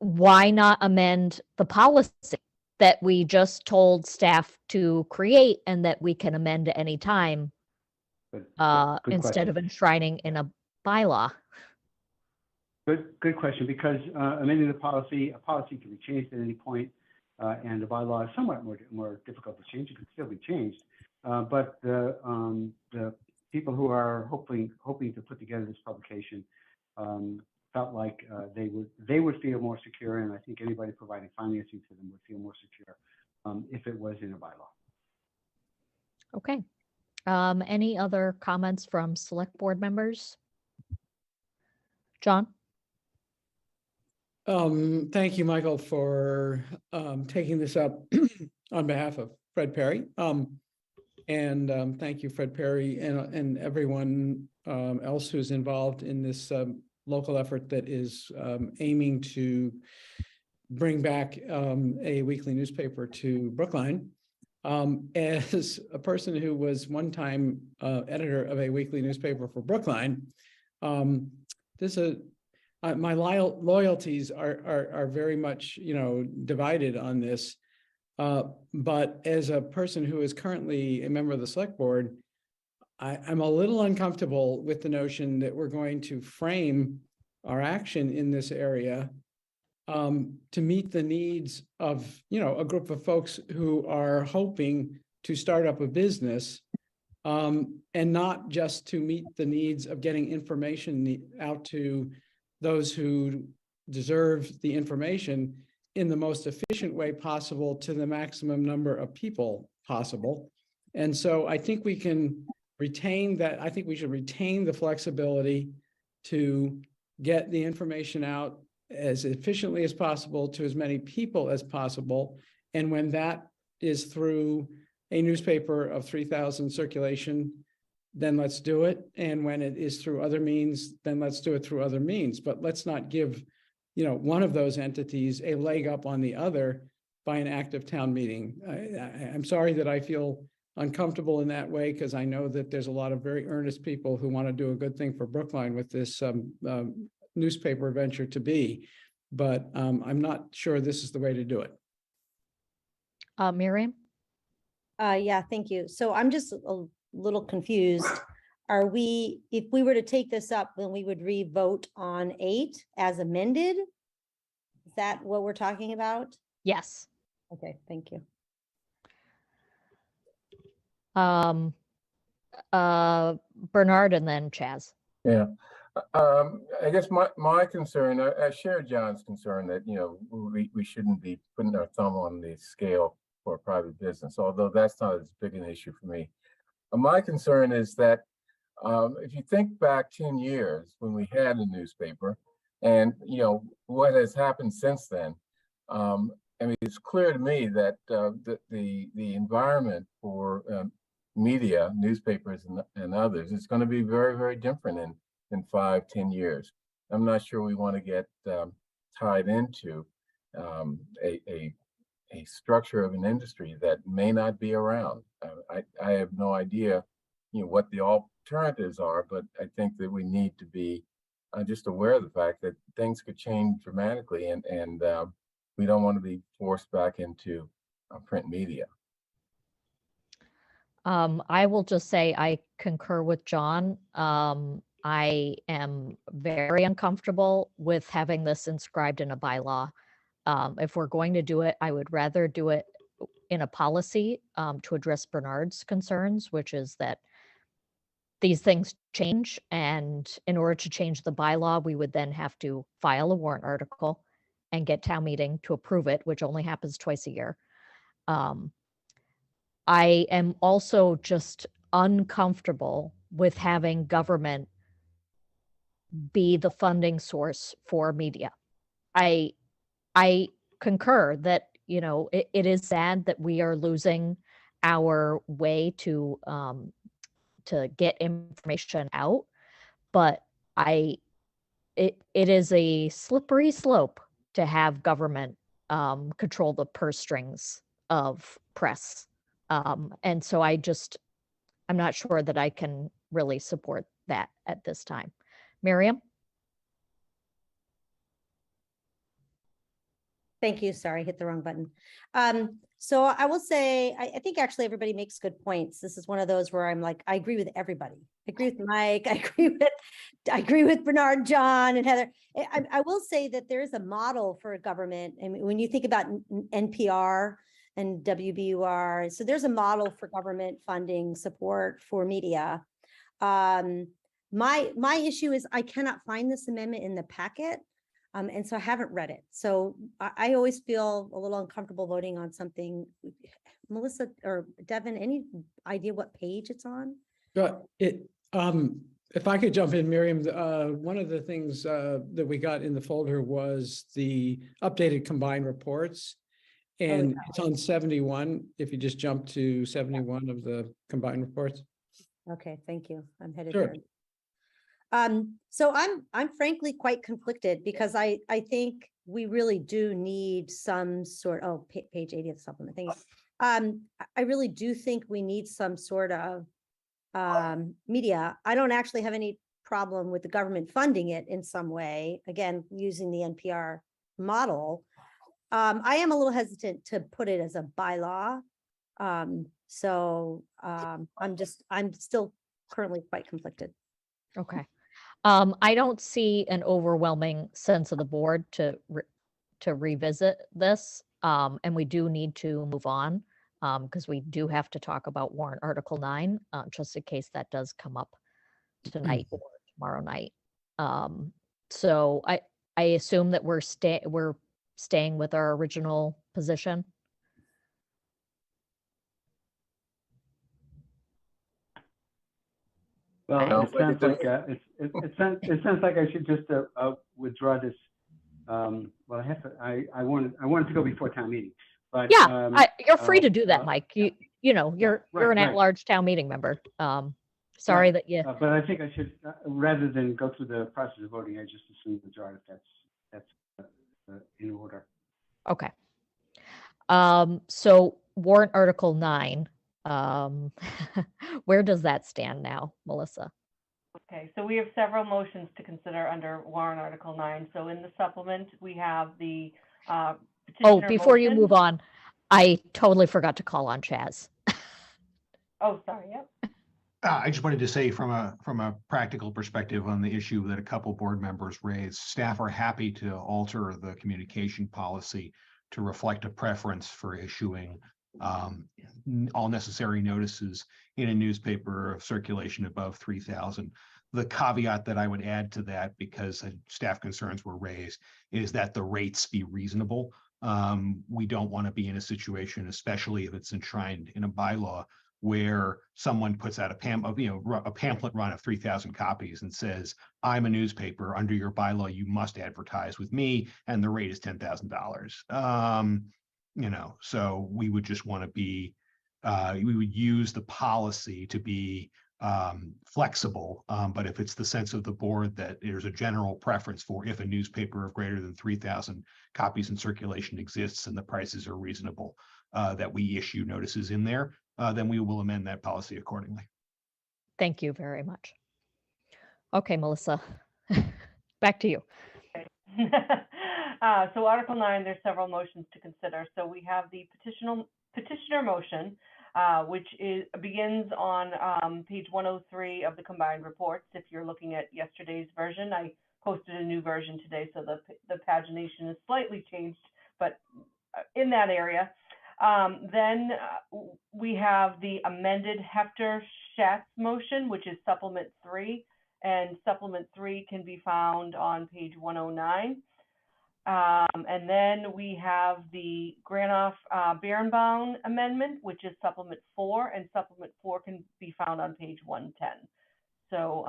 Why not amend the policy that we just told staff to create and that we can amend at any time, Good instead question. of enshrining in a bylaw? Good question, because amending a policy can be changed at any point, and the bylaw is somewhat more difficult to change. It can still be changed, but the people who are hoping to put together this publication felt like they would feel more secure, and I think anybody providing financing to them would feel more secure if it was in a bylaw. Okay. Any other comments from select board members? John? Thank you, Michael, for taking this up on behalf of Fred Perry. And thank you, Fred Perry, and everyone else who's involved in this local effort that is aiming to bring back a weekly newspaper to Brookline. As a person who was one time editor of a weekly newspaper for Brookline, my loyalties are very much, divided on this. But as a person who is currently a member of the select board, I'm a little uncomfortable with the notion that we're going to frame our action in this area to meet the needs of, a group of folks who are hoping to start up a business, and not just to meet the needs of getting information out to those who deserve the information in the most efficient way possible to the maximum number of people possible. And so I think we can retain that. I think we should retain the flexibility to get the information out as efficiently as possible to as many people as possible. And when that is through a newspaper of 3,000 circulation, then let's do it. And when it is through other means, then let's do it through other means. But let's not give, one of those entities a leg up on the other by an act of town meeting. I'm sorry that I feel uncomfortable in that way, because I know that there's a lot of very earnest people who want to do a good thing for Brookline with this newspaper venture to be. But I'm not sure this is the way to do it. Miriam? Yeah, thank you. So I'm just a little confused. If we were to take this up, then we would re-vote on 8 as amended? Is that what we're talking about? Yes. Okay, thank you. Bernard and then Chaz. Yeah. I guess my concern, I share John's concern that, we shouldn't be putting our thumb on the scale for a private business, although that's not as big an issue for me. My concern is that if you think back 10 years when we had a newspaper and, what has happened since then, it's clear to me that the environment for media, newspapers and others is going to be very, very different in 5-10 years. I'm not sure we want to get tied into a structure of an industry that may not be around. I have no idea, what the alternatives are, but I think that we need to be just aware of the fact that things could change dramatically, and we don't want to be forced back into print media. I will just say I concur with John. I am very uncomfortable with having this inscribed in a bylaw. If we're going to do it, I would rather do it in a policy to address Bernard's concerns, which is that these things change. And in order to change the bylaw, we would then have to file a warrant article and get town meeting to approve it, which only happens twice a year. I am also just uncomfortable with having government be the funding source for media. I concur that, it is sad that we are losing our way to to get information out, but it is a slippery slope to have government control the purse strings of press. And so I'm not sure that I can really support that at this time. Miriam? Thank you. Sorry, I hit the wrong button. So I will say, I think actually everybody makes good points. This is one of those where I'm like, I agree with everybody. I agree with Mike. I agree with Bernard, John, and Heather. I will say that there is a model for a government. I mean, when you think about NPR and WBUR, so there's a model for government funding support for media. My issue is I cannot find this amendment in the packet. And so I haven't read it. So I always feel a little uncomfortable voting on something. Melissa or Devin, any idea what page it's on? If I could jump in, Miriam, one of the things that we got in the folder was the updated combined reports. And it's on 71. If you just jump to 71 of the combined reports. Okay, thank you. I'm headed Sure. there. So I'm frankly quite conflicted because I think we really do need some sort, page 80 of the supplement. Thank you. I really do think we need some sort of media. I don't actually have any problem with the government funding it in some way, again, using the NPR model. I am a little hesitant to put it as a bylaw. So I'm still currently quite conflicted. Okay. I don't see an overwhelming sense of the board to revisit this. And we do need to move on because we do have to talk about warrant Article 9, just in case that does come up tonight or tomorrow night. So I assume that we're staying with our original position. Well, it sounds like it sounds like I should just withdraw this. Well, I wanted to go before town meeting, but yeah, you're free to do that, Mike. You're an right. at-large town meeting member. Sorry that you. But I think I should, rather than go through the process of voting, I just assume withdraw if that's in order. Okay. So warrant Article 9. Where does that stand now, Melissa? Okay, so we have several motions to consider under warrant Article 9. So in the supplement, we have the petitioner Before you motion. move on, I totally forgot to call on Chaz. Oh, sorry, yep. I just wanted to say from a practical perspective on the issue that a couple board members raised, staff are happy to alter the communication policy to reflect a preference for issuing all necessary notices in a newspaper of circulation above 3,000. The caveat that I would add to that, because staff concerns were raised, is that the rates be reasonable. We don't want to be in a situation, especially if it's enshrined in a bylaw, where someone puts out a pamphlet run of 3,000 copies and says, I'm a newspaper, under your bylaw, you must advertise with me, and the rate is $10,000. So we would just want to be, we would use the policy to be flexible. But if it's the sense of the board that there's a general preference for, if a newspaper of greater than 3,000 copies in circulation exists and the prices are reasonable, that we issue notices in there, then we will amend that policy accordingly. Thank you very much. Okay, Melissa, back to you. Okay. So Article 9, there's several motions to consider. So we have the petitioner motion, which begins on page 103 of the combined reports. If you're looking at yesterday's version, I posted a new version today, so the pagination is slightly changed, but in that area. Then we have the amended Hefter-Schatz motion, which is supplement 3, and supplement 3 can be found on page 109. And then we have the Granoff-Birnbaum amendment, which is supplement 4, and supplement 4 can be found on page 110. So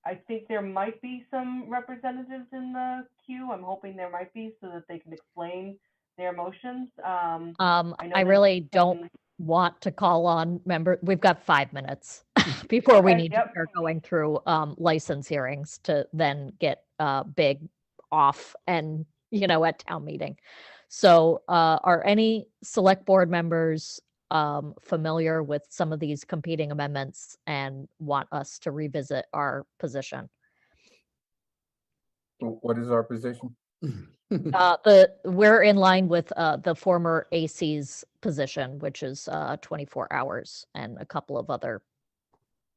I think there might be some representatives in the queue. I'm hoping there might be, so that they can explain their motions. I really don't want to call on members. We've got 5 minutes. before we Okay, need to yep. start going through license hearings to then get big off and, at town meeting. So are any select board members familiar with some of these competing amendments and want us to revisit our position? What is our position? We're in line with the former AC's position, which is 24 hours and a couple of other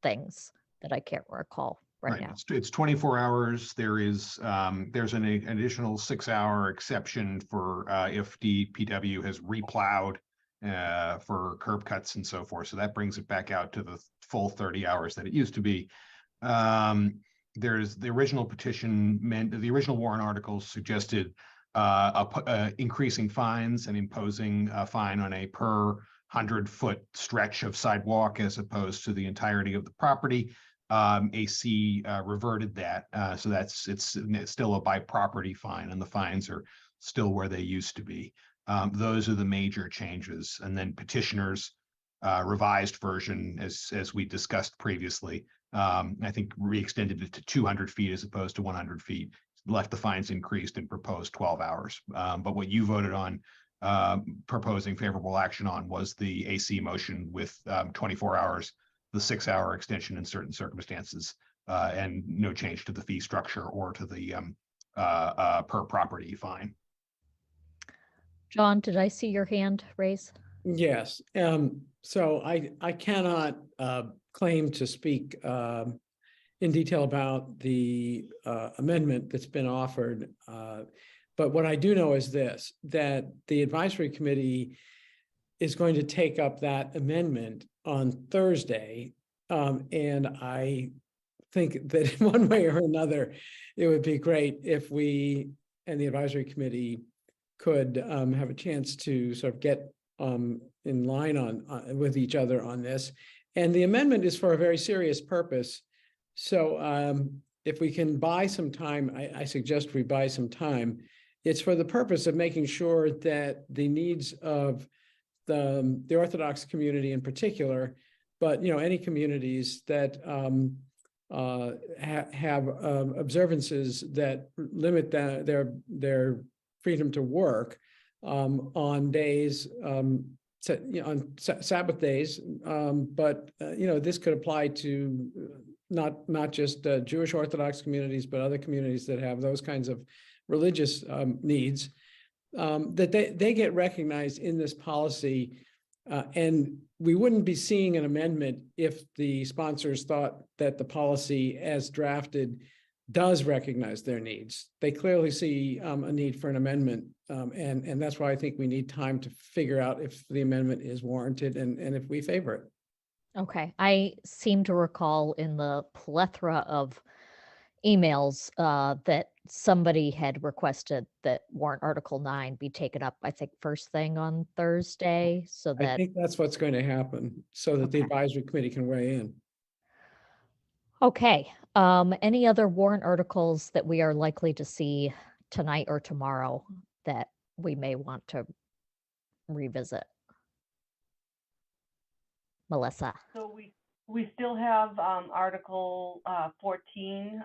things that I can't recall right now. It's 24 hours. There's an additional 6-hour exception for if DPW has replowed for curb cuts and so forth. So that brings it back out to the full 30 hours that it used to be. There's the original petition the original warrant articles suggested increasing fines and imposing a fine on a per 100-foot stretch of sidewalk as opposed to the entirety of the property. AC reverted that, so it's still a by property fine, and the fines are still where they used to be. Those are the major changes, and then petitioners revised version, as we discussed previously, I think re-extended it to 200 feet as opposed to 100 feet. Left the fines increased and proposed 12 hours. But what you voted on, proposing favorable action on, was the AC motion with 24 hours, the 6-hour extension in certain circumstances, and no change to the fee structure or to the per property fine. John, did I see your hand raised? Yes, so I cannot claim to speak in detail about the amendment that's been offered. But what I do know is this, that the advisory committee is going to take up that amendment on Thursday. And I think that in one way or another, it would be great if we and the advisory committee could have a chance to sort of get in line with each other on this. And the amendment is for a very serious purpose. So if we can buy some time, I suggest we buy some time. It's for the purpose of making sure that the needs of the Orthodox community in particular, but any communities that have observances that limit their freedom to work on days, on Sabbath days, but this could apply to not just Jewish Orthodox communities, but other communities that have those kinds of religious needs, that they get recognized in this policy. And we wouldn't be seeing an amendment if the sponsors thought that the policy as drafted does recognize their needs. They clearly see a need for an amendment. And that's why I think we need time to figure out if the amendment is warranted and if we favor it. Okay, I seem to recall in the plethora of emails that somebody had requested that warrant Article 9 be taken up, I think, first thing on Thursday, so I that, think that's what's going to happen, so that the Okay. advisory committee can weigh in. okay. Any other warrant articles that we are likely to see tonight or tomorrow that we may want to revisit? Melissa? So we still have Article 14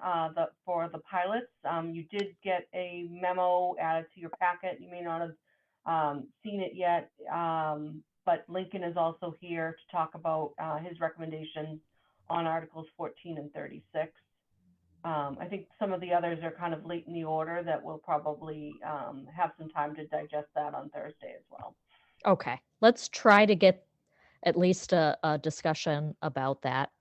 for the pilots. You did get a memo added to your packet. You may not have seen it yet, but Lincoln is also here to talk about his recommendations on Articles 14 and 36. I think some of the others are kind of late in the order that we'll probably have some time to digest that on Thursday as well. Okay, let's try to get at least a discussion about that.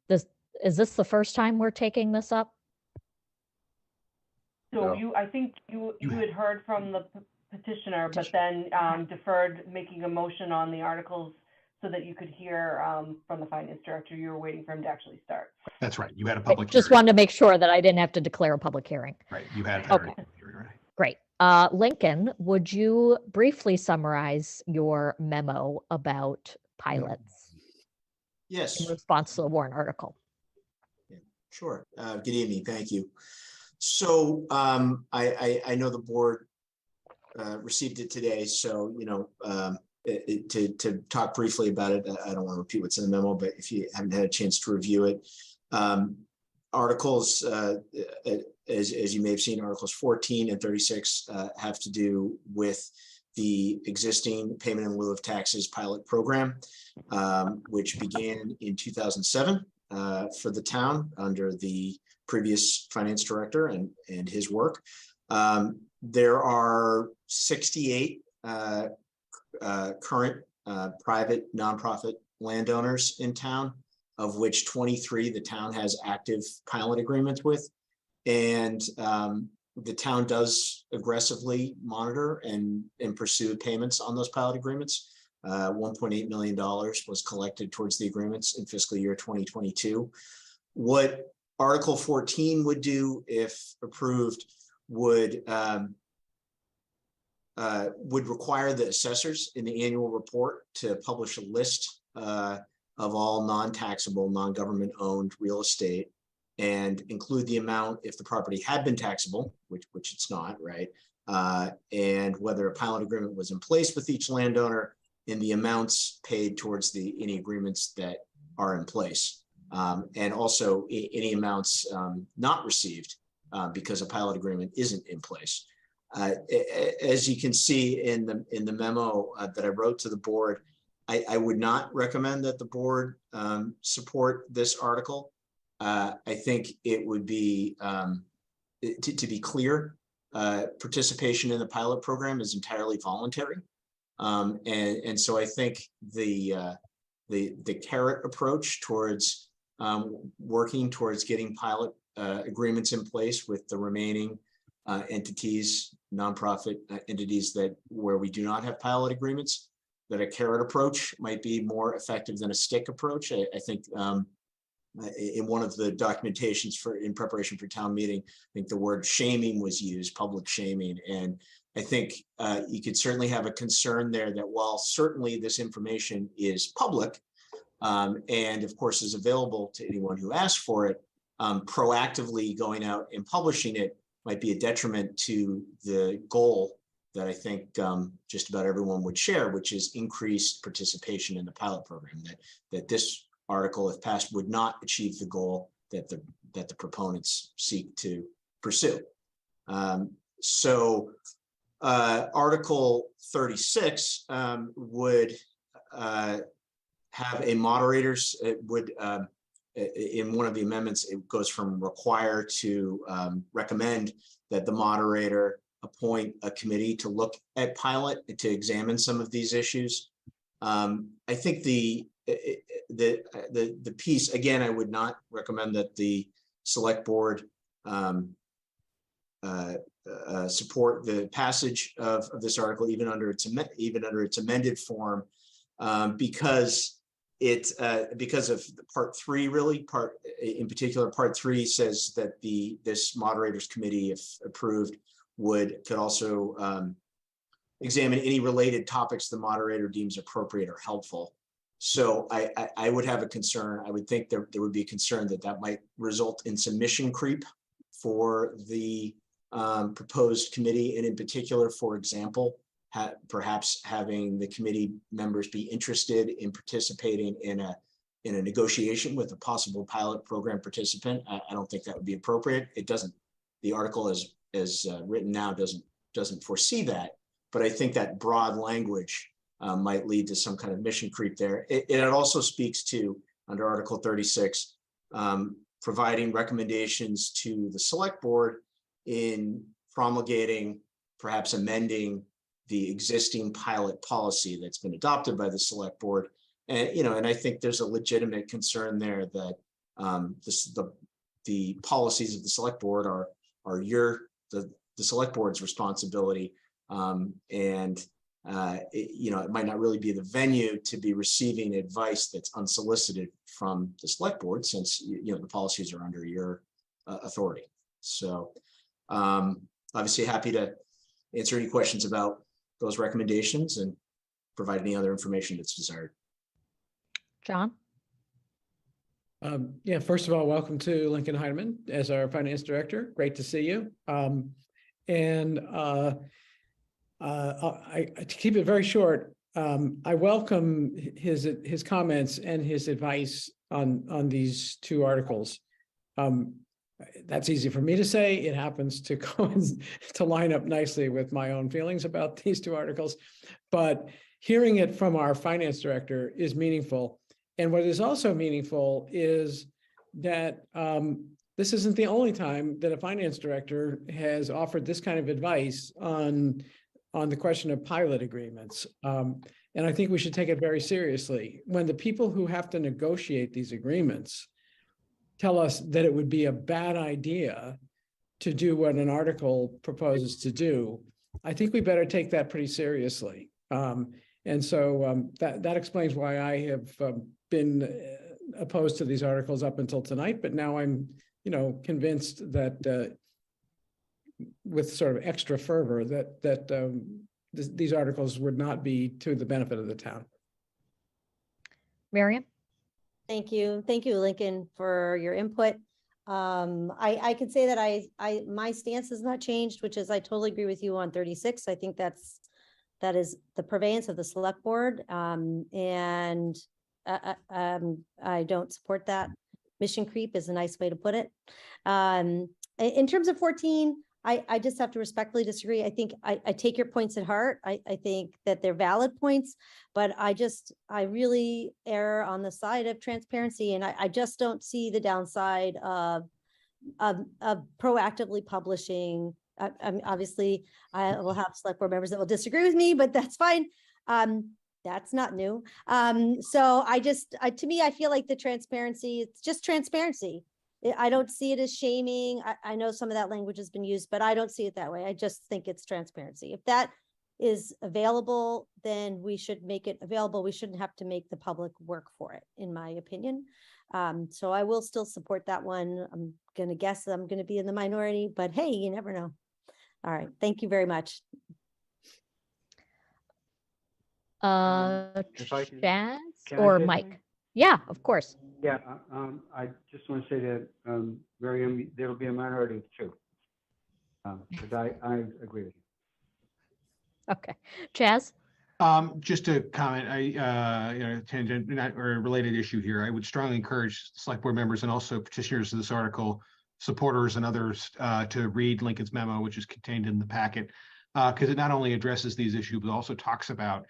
Is this the first time we're taking this up? So No. I think you had heard from the petitioner, but then deferred making a motion on the articles so that you could hear from the finance director. You were waiting for him to actually start. That's right. You had a I public just hearing. wanted to make sure that I didn't have to declare a public hearing. Right. You had. Okay. Right. Great. Lincoln, would you briefly summarize your memo about pilots Yes, in response to the warrant article? sure. Good evening. Thank you. So I know the board received it today. So, to talk briefly about it. I don't want to repeat what's in the memo, but if you haven't had a chance to review it, articles, as you may have seen, articles 14 and 36 have to do with the existing payment in lieu of taxes pilot program, which began in 2007 for the town under the previous finance director and his work. There are 68 current private nonprofit landowners in town, of which 23 the town has active pilot agreements with. And the town does aggressively monitor and pursue payments on those pilot agreements. $1.8 million was collected towards the agreements in fiscal year 2022. What Article 14 would do, if approved, would require the assessors in the annual report to publish a list of all non-taxable, non-government owned real estate, and include the amount if the property had been taxable, which it's not, right? And whether a pilot agreement was in place with each landowner, in the amounts paid towards any agreements that are in place, and also any amounts not received because a pilot agreement isn't in place. As you can see in the memo that I wrote to the board, I would not recommend that the board support this article. I think it would be, to be clear, participation in the pilot program is entirely voluntary. And so I think the carrot approach towards working towards getting pilot agreements in place with the remaining entities, nonprofit entities where we do not have pilot agreements, that a carrot approach might be more effective than a stick approach. I think in one of the documentations in preparation for town meeting, I think the word shaming was used, public shaming. And I think you could certainly have a concern there that while certainly this information is public and of course is available to anyone who asks for it, proactively going out and publishing it might be a detriment to the goal that I think just about everyone would share, which is increased participation in the pilot program. That this article, if passed, would not achieve the goal that the proponents seek to pursue. So Article 36 would have a moderators. It would in one of the amendments, it goes from require to recommend that the moderator appoint a committee to look at pilot, to examine some of these issues. I think the piece, again, I would not recommend that the select board support the passage of this article, even under its amended form, because of part 3, really. In particular, part 3 says that this moderators committee, if approved, could also examine any related topics the moderator deems appropriate or helpful. So I would have a concern. I would think there would be a concern that might result in some mission creep for the proposed committee, and in particular, for example, perhaps having the committee members be interested in participating in a negotiation with a possible pilot program participant. I don't think that would be appropriate. It doesn't. The article as written now doesn't foresee that, but I think that broad language might lead to some kind of mission creep there. It also speaks to, under Article 36, providing recommendations to the select board in promulgating, perhaps amending the existing pilot policy that's been adopted by the select board. And and I think there's a legitimate concern there that the policies of the select board are the select board's responsibility, and it might not really be the venue to be receiving advice that's unsolicited from the select board, since the policies are under your authority. So obviously happy to answer any questions about those recommendations and provide any other information that's desired. John? Yeah, first of all, welcome to Lincoln Heidemann as our finance director. Great to see you. To keep it very short, I welcome his comments and his advice on these two articles. That's easy for me to say. It happens to to line up nicely with my own feelings about these two articles, but hearing it from our finance director is meaningful. And what is also meaningful is that this isn't the only time that a finance director has offered this kind of advice on the question of pilot agreements. And I think we should take it very seriously. When the people who have to negotiate these agreements tell us that it would be a bad idea to do what an article proposes to do, I think we better take that pretty seriously. And so that explains why I have been opposed to these articles up until tonight, but now I'm, convinced that with sort of extra fervor that these articles would not be to the benefit of the town. Miriam? Thank you. Thank you, Lincoln, for your input. I can say that my stance has not changed, which is I totally agree with you on 36. I think that is the purveyance of the select board. And I don't support that. Mission creep is a nice way to put it. In terms of 14, I just have to respectfully disagree. I think I take your points at heart. I think that they're valid points, but I really err on the side of transparency, and I just don't see the downside of proactively publishing. Obviously, I will have select board members that will disagree with me, but that's fine. That's not new. So to me, I feel like the transparency, it's just transparency. I don't see it as shaming. I know some of that language has been used, but I don't see it that way. I just think it's transparency. If that is available, then we should make it available. We shouldn't have to make the public work for it, in my opinion. So I will still support that one. I'm going to guess I'm going to be in the minority, but hey, you never know. All right. Thank you very much. If I can- Chaz can I or say Mike? something? Yeah, of course. Yeah, I just want to say that, Miriam, there'll be a minority of two. Because I agree with you. Okay. Chaz? Just to comment, tangent, not or a related issue here, I would strongly encourage select board members and also petitioners of this article, supporters and others, to read Lincoln's memo, which is contained in the packet, because it not only addresses these issues, but also talks about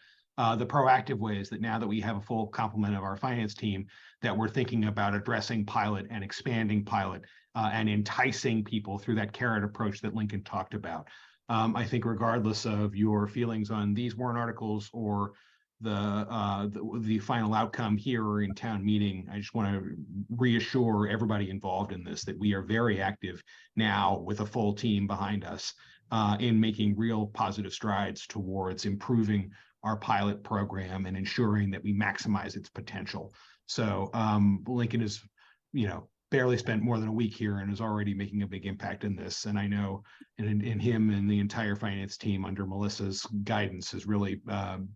the proactive ways that now that we have a full complement of our finance team, that we're thinking about addressing pilot and expanding pilot and enticing people through that carrot approach that Lincoln talked about. I think regardless of your feelings on these warrant articles or the final outcome here or in town meeting, I just want to reassure everybody involved in this that we are very active now with a full team behind us in making real positive strides towards improving our pilot program and ensuring that we maximize its potential. So Lincoln is, barely spent more than a week here and is already making a big impact in this. And I know in him and the entire finance team under Melissa's guidance is really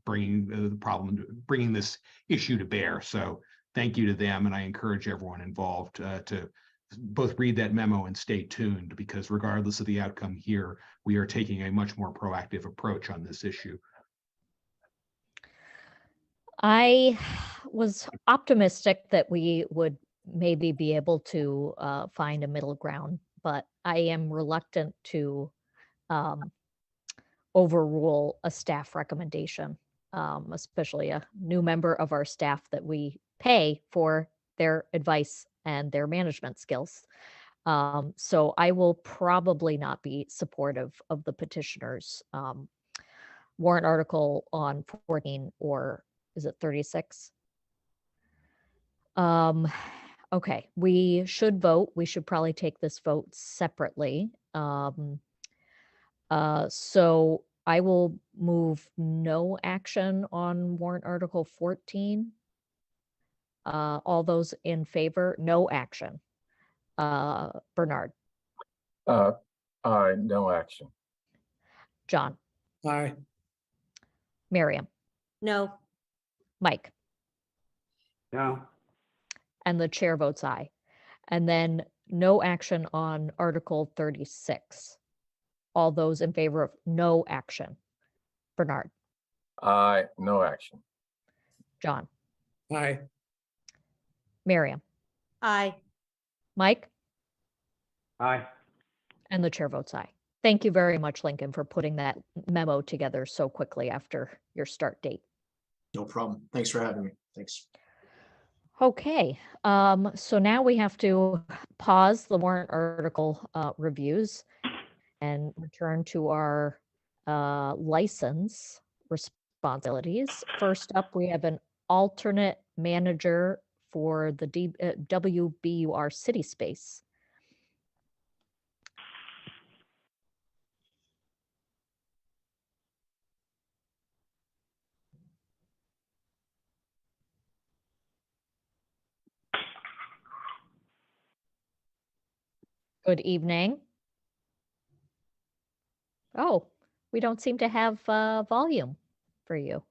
bringing this issue to bear. So thank you to them. And I encourage everyone involved to both read that memo and stay tuned, because regardless of the outcome here, we are taking a much more proactive approach on this issue. I was optimistic that we would maybe be able to find a middle ground, but I am reluctant to overrule a staff recommendation, especially a new member of our staff that we pay for their advice and their management skills. So I will probably not be supportive of the petitioner's warrant article on 14, or is it 36? Okay, we should vote. We should probably take this vote separately. So I will move no action on warrant article 14. All those in favor, no action. Bernard. No action. John. Aye. Miriam. No. Mike. No. And the chair votes aye. And then no action on Article 36. All those in favor of no action. Bernard. Aye, no action. John, Aye. Miriam, Aye. Mike, Aye. and the chair votes aye. Thank you very much, Lincoln, for putting that memo together so quickly after your start date. No problem. Thanks for having me. Thanks. Okay, so now we have to pause the warrant article reviews and return to our license responsibilities. First up, we have an alternate manager for the WBUR City Space. Good evening. Oh, we don't seem to have volume for you.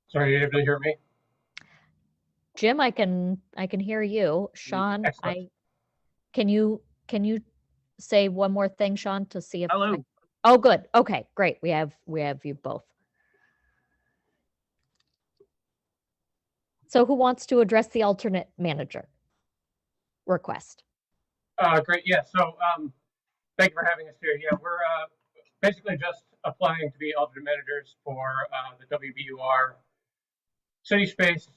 Sorry, are you able to hear me? Jim, I can hear you. Sean, Excellent. can you say one more thing, Sean, to see if Hello. Oh, good. Okay, great. We have you both. So who wants to address the alternate manager request? Great. Yeah. So thank you for having us here. Yeah, we're basically just applying to be alternate managers for the WBUR City Space.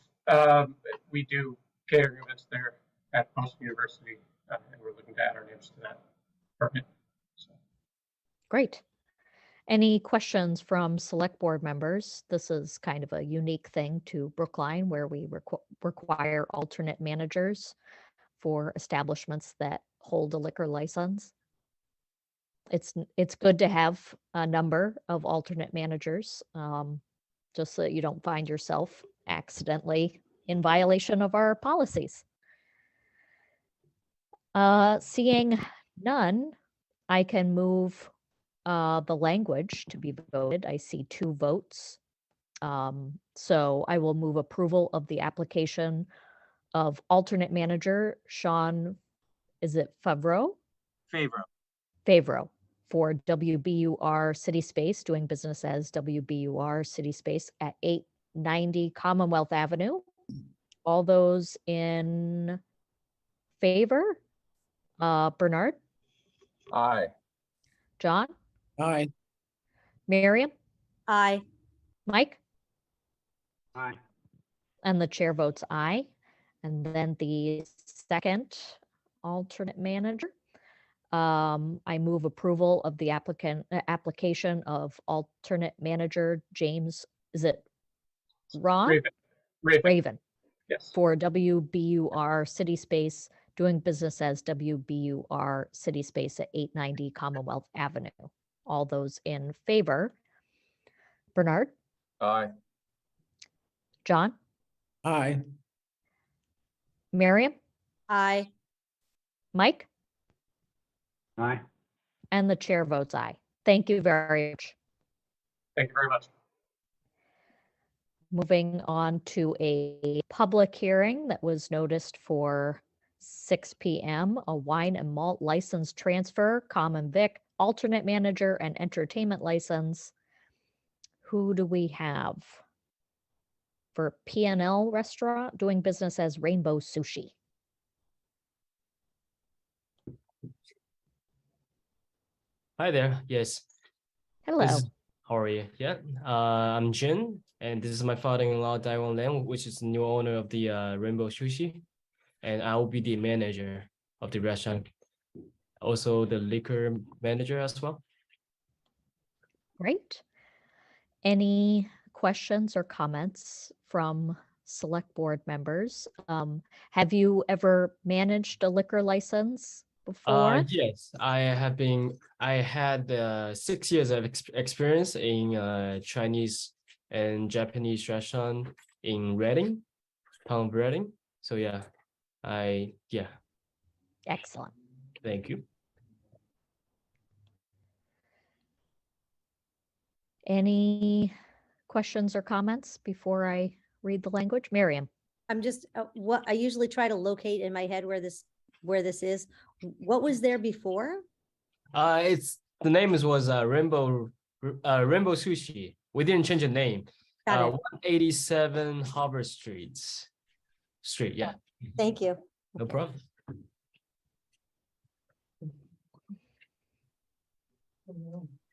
We do catering events there at Boston University, and we're looking to add our names to that permit. So. Great. Any questions from select board members? This is kind of a unique thing to Brookline where we require alternate managers for establishments that hold a liquor license. It's good to have a number of alternate managers, just so that you don't find yourself accidentally in violation of our policies. Seeing none, I can move the language to be voted. I see 2 votes. So I will move approval of the application of alternate manager Sean, is it Favreau? Favreau for WBUR City Space, doing business as WBUR City Space at 890 Commonwealth Avenue. All those in favor? Bernard? Aye. John? Aye. Miriam? Aye. Mike? Aye. And the chair votes aye. And then the second alternate manager. I move approval of the application of alternate manager James, is it Ron? Raven. Yes. For WBUR City Space, doing business as WBUR City Space at 890 Commonwealth Avenue. All those in favor? Bernard? Aye. John? Aye. Miriam? Aye. Mike? Aye. And the chair votes aye. Thank you very much. Thank you very much. Moving on to a public hearing that was noticed for 6 p.m., a wine and malt license transfer, common vic, alternate manager, and entertainment license. Who do we have? For P&L Restaurant, doing business as Rainbow Sushi. Hi there. Yes. Hello. How are you? Yeah. I'm Jin, and this is my father-in-law, Daiwon Lam, which is the new owner of the Rainbow Sushi, and I will be the manager of the restaurant, also the liquor manager as well. Great. Any questions or comments from select board members? Have you ever managed a liquor license before? Yes, I had 6 years of experience in Chinese and Japanese restaurant in Reading, town of Reading. So yeah, Excellent. Thank you. Any questions or comments before I read the language? Miriam? I'm just, what, I usually try to locate in my head where this is. What was there before? It's the name was Rainbow Sushi. We didn't change the name. Got it. 187 Harvard Street. Yeah. Thank you. No problem.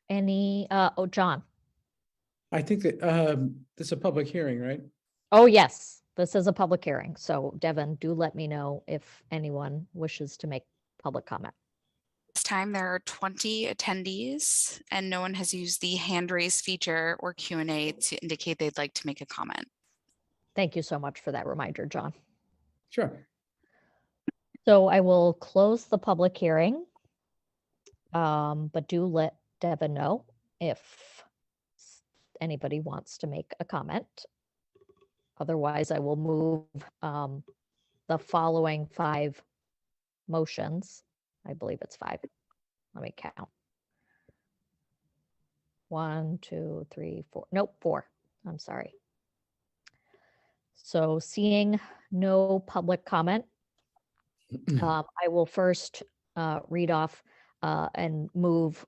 Any, oh, John? I think that this is a public hearing, right? Oh, yes, this is a public hearing. So Devin, do let me know if anyone wishes to make public comment. This time there are 20 attendees and no one has used the hand raise feature or Q&A to indicate they'd like to make a comment. Thank you so much for that reminder, John. Sure. So I will close the public hearing. But do let Devin know if anybody wants to make a comment. Otherwise, I will move the following 5 motions. I believe it's 5. Let me count. 1, 2, 3, 4. Nope, 4. I'm sorry. So seeing no public comment, I will first read off and move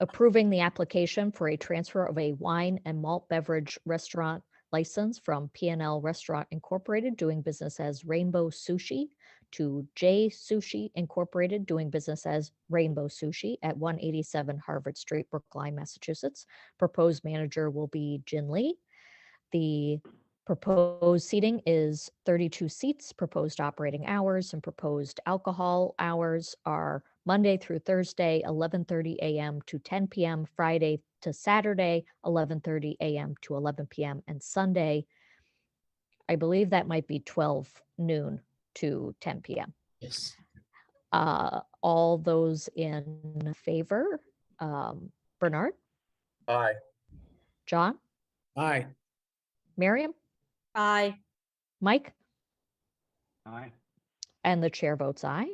approving the application for a transfer of a wine and malt beverage restaurant license from P&L Restaurant Incorporated doing business as Rainbow Sushi to J Sushi Incorporated doing business as Rainbow Sushi at 187 Harvard Street, Brookline, Massachusetts. Proposed manager will be Jin Lee. The proposed seating is 32 seats. Proposed operating hours and proposed alcohol hours are Monday through Thursday, 11:30 a.m. to 10 p.m., Friday to Saturday, 11:30 a.m. to 11 p.m., and Sunday, I believe that might be 12 noon to 10 p.m. Yes. All those in favor? Bernard? Aye. John? Aye. Miriam? Aye. Mike? Aye. And the chair votes aye.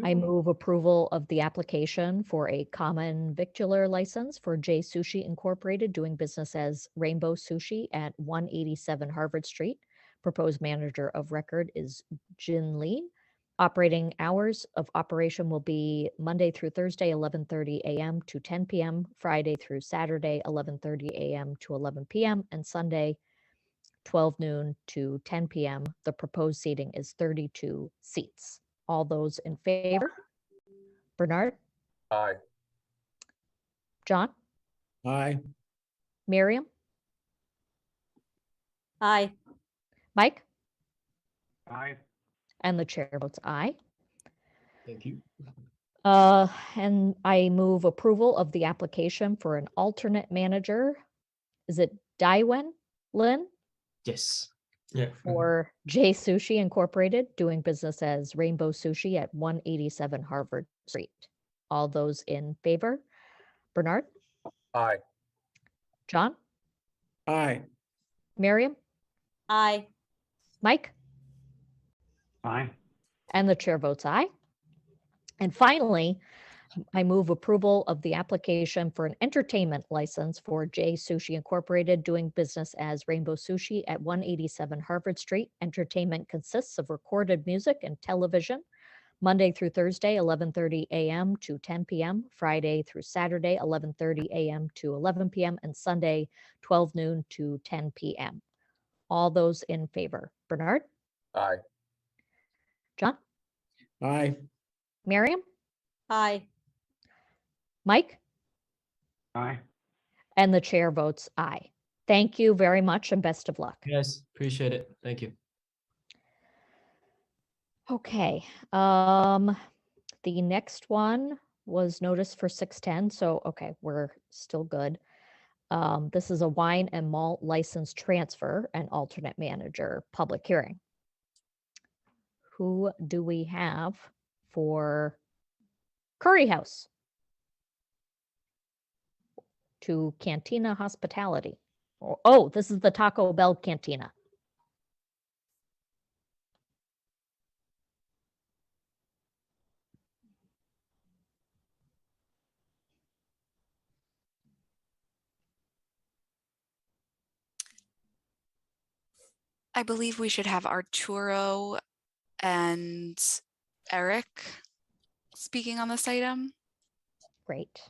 I move approval of the application for a common victular license for J Sushi Incorporated doing business as Rainbow Sushi at 187 Harvard Street. Proposed manager of record is Jin Lee. Operating hours of operation will be Monday through Thursday, 11:30 a.m. to 10 p.m., Friday through Saturday, 11:30 a.m. to 11 p.m., and Sunday, 12 noon to 10 p.m. The proposed seating is 32 seats. All those in favor? Bernard? Aye. John? Aye. Miriam? Aye. Mike? Aye. And the chair votes aye. Thank you. And I move approval of the application for an alternate manager. Is it Daiwen Lin Yes. Yeah. for J Sushi Incorporated doing business as Rainbow Sushi at 187 Harvard Street? All those in favor? Bernard? Aye. John? Aye. Miriam? Aye. Mike? Aye. And the chair votes aye. And finally, I move approval of the application for an entertainment license for J Sushi Incorporated doing business as Rainbow Sushi at 187 Harvard Street. Entertainment consists of recorded music and television, Monday through Thursday, 11:30 a.m. to 10 p.m., Friday through Saturday, 11:30 a.m. to 11 p.m., and Sunday, 12 noon to 10 p.m. All those in favor? Bernard? Aye. John? Aye. Miriam? Aye. Mike? Aye. And the chair votes aye. Thank you very much and best of luck. Yes, appreciate it. Thank you. Okay, the next one was noticed for 6:10, so okay, we're still good. This is a wine and malt license transfer and alternate manager public hearing. Who do we have for Curry House to Cantina Hospitality? Oh, this is the Taco Bell Cantina. I believe we should have Arturo and Eric speaking on this item. Great.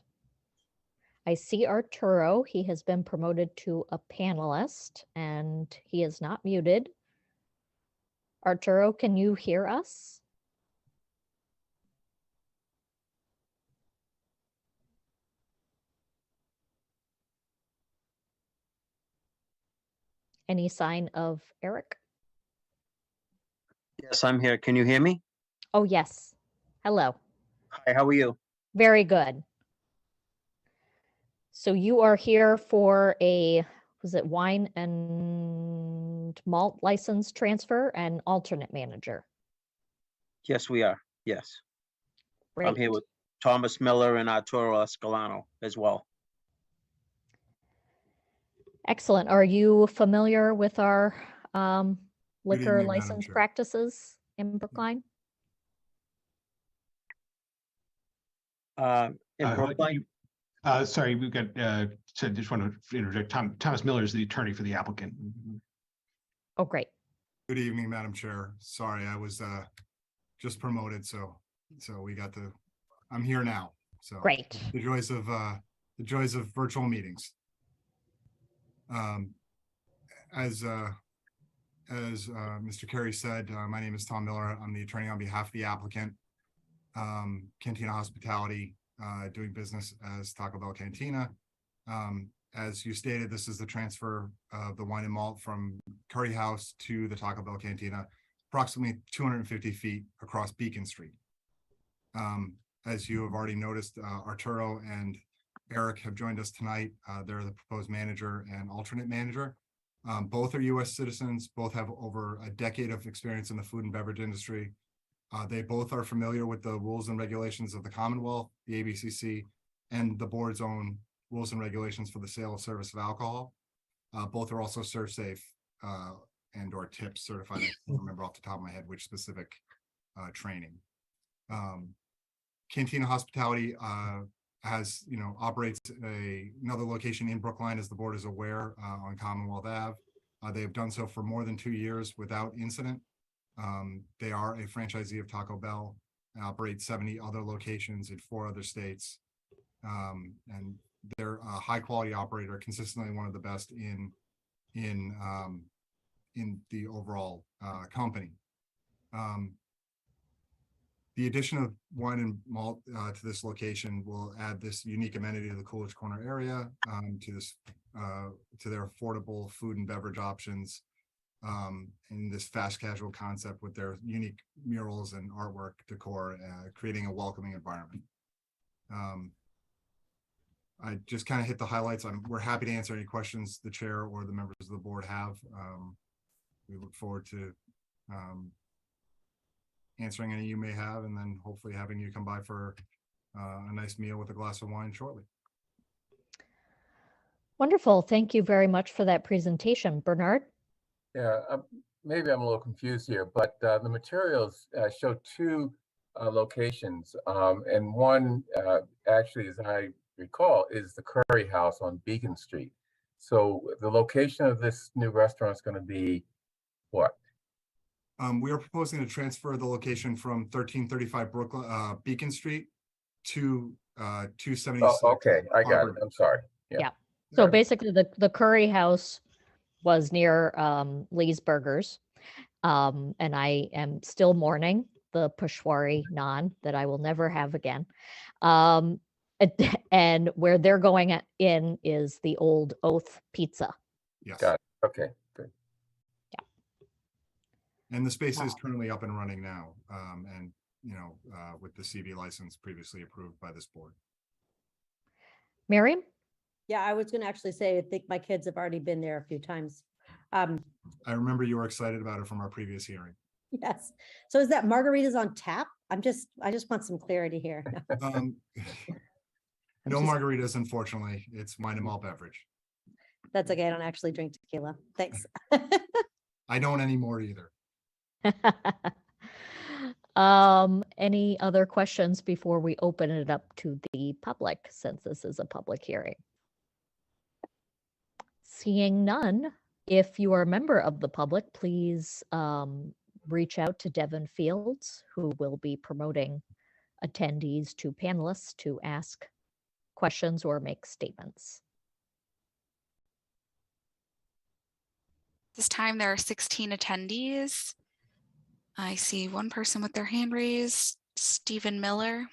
I see Arturo. He has been promoted to a panelist and he is not muted. Arturo, can you hear us? Any sign of Eric? Yes, I'm here. Can you hear me? Oh, yes. Hello. Hi, how are you? Very good. So you are here for a, was it wine and malt license transfer and alternate manager? Yes, we are. Yes. I'm Great. here with Thomas Miller and Arturo Escalano as well. Excellent. Are you familiar with our liquor evening, Madam license Chair. practices in Brookline? In Brookline? Sorry, we've got, so just want to interject. Thomas Miller is the attorney for the applicant. Oh, great. Good evening, Madam Chair. Sorry, I was just promoted, so we got the, I'm here now. So Great. the joys of virtual meetings. As Mr. Carey said, my name is Tom Miller. I'm the attorney on behalf of the applicant, Cantina Hospitality, doing business as Taco Bell Cantina. As you stated, this is the transfer of the wine and malt from Curry House to the Taco Bell Cantina, approximately 250 feet across Beacon Street. As you have already noticed, Arturo and Eric have joined us tonight. They're the proposed manager and alternate manager. Both are U.S. citizens, both have over a decade of experience in the food and beverage industry. They both are familiar with the rules and regulations of the Commonwealth, the ABCC, and the board's own rules and regulations for the sale of service of alcohol. Both are also ServSafe and or TIPS certified. I don't remember off the top of my head which specific training. Cantina Hospitality has, operates another location in Brookline, as the board is aware, on Commonwealth Ave. They have done so for more than 2 years without incident. They are a franchisee of Taco Bell and operate 70 other locations in 4 other states. And they're a high quality operator, consistently one of the best in the overall company. The addition of wine and malt to this location will add this unique amenity to the Coolidge Corner area, to their affordable food and beverage options, in this fast casual concept with their unique murals and artwork decor, creating a welcoming environment. I just kind of hit the highlights. We're happy to answer any questions the chair or the members of the board have. We look forward to answering any you may have, and then hopefully having you come by for a nice meal with a glass of wine shortly. Wonderful. Thank you very much for that presentation. Bernard? Yeah, maybe I'm a little confused here, but the materials show 2 locations, and one actually, as I recall, is the Curry House on Beacon Street. So the location of this new restaurant is going to be what? We are proposing to transfer the location from 1335 Brooklyn Beacon Street to 276. Oh, okay, I got it. I'm sorry. Yeah. So basically the Curry House was near Lee's Burgers. And I am still mourning the Peshwari naan that I will never have again. And where they're going in is the old Oath Pizza. Yes. Got it. Okay, good. And the space is currently up and running now, and with the CB license previously approved by this board. Miriam? Yeah, I was going to actually say, I think my kids have already been there a few times. I remember you were excited about it from our previous hearing. Yes. So is that margaritas on tap? I just want some clarity here. No margaritas, unfortunately. It's wine and malt beverage. That's okay. I don't actually drink tequila. Thanks. I don't anymore either. Any other questions before we open it up to the public, since this is a public hearing? Seeing none, If you are a member of the public, please reach out to Devin Fields, who will be promoting attendees to panelists to ask questions or make statements. This time there are 16 attendees. I see one person with their hand raised, Stephen Miller.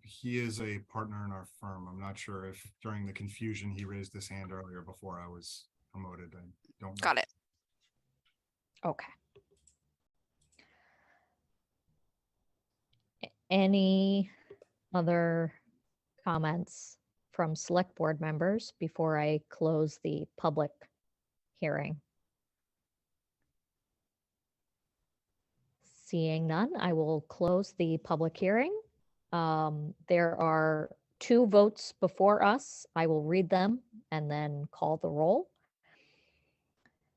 He is a partner in our firm. I'm not sure if during the confusion he raised his hand earlier before I was promoted. I don't know. Got it. Okay. Any other comments from select board members before I close the public hearing? Seeing none, I will close the public hearing. There are 2 votes before us. I will read them and then call the roll.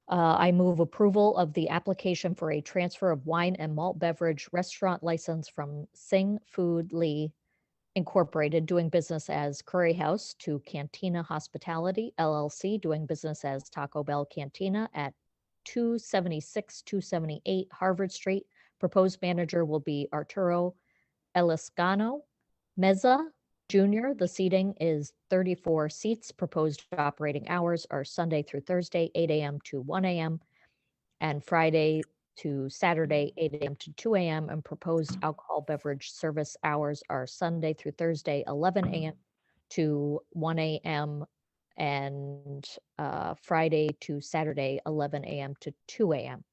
I move approval of the application for a transfer of wine and malt beverage restaurant license from Sing Food Lee Incorporated, doing business as Curry House, to Cantina Hospitality LLC, doing business as Taco Bell Cantina, at 276, 278 Harvard Street. Proposed manager will be Arturo Eliscano Meza Jr. The seating is 34 seats. Proposed operating hours are Sunday through Thursday, 8 a.m. to 1 a.m. and Friday to Saturday, 8 a.m. to 2 a.m. And proposed alcohol beverage service hours are Sunday through Thursday, 11 a.m. to 1 a.m. and Friday to Saturday, 11 a.m. to 2 a.m.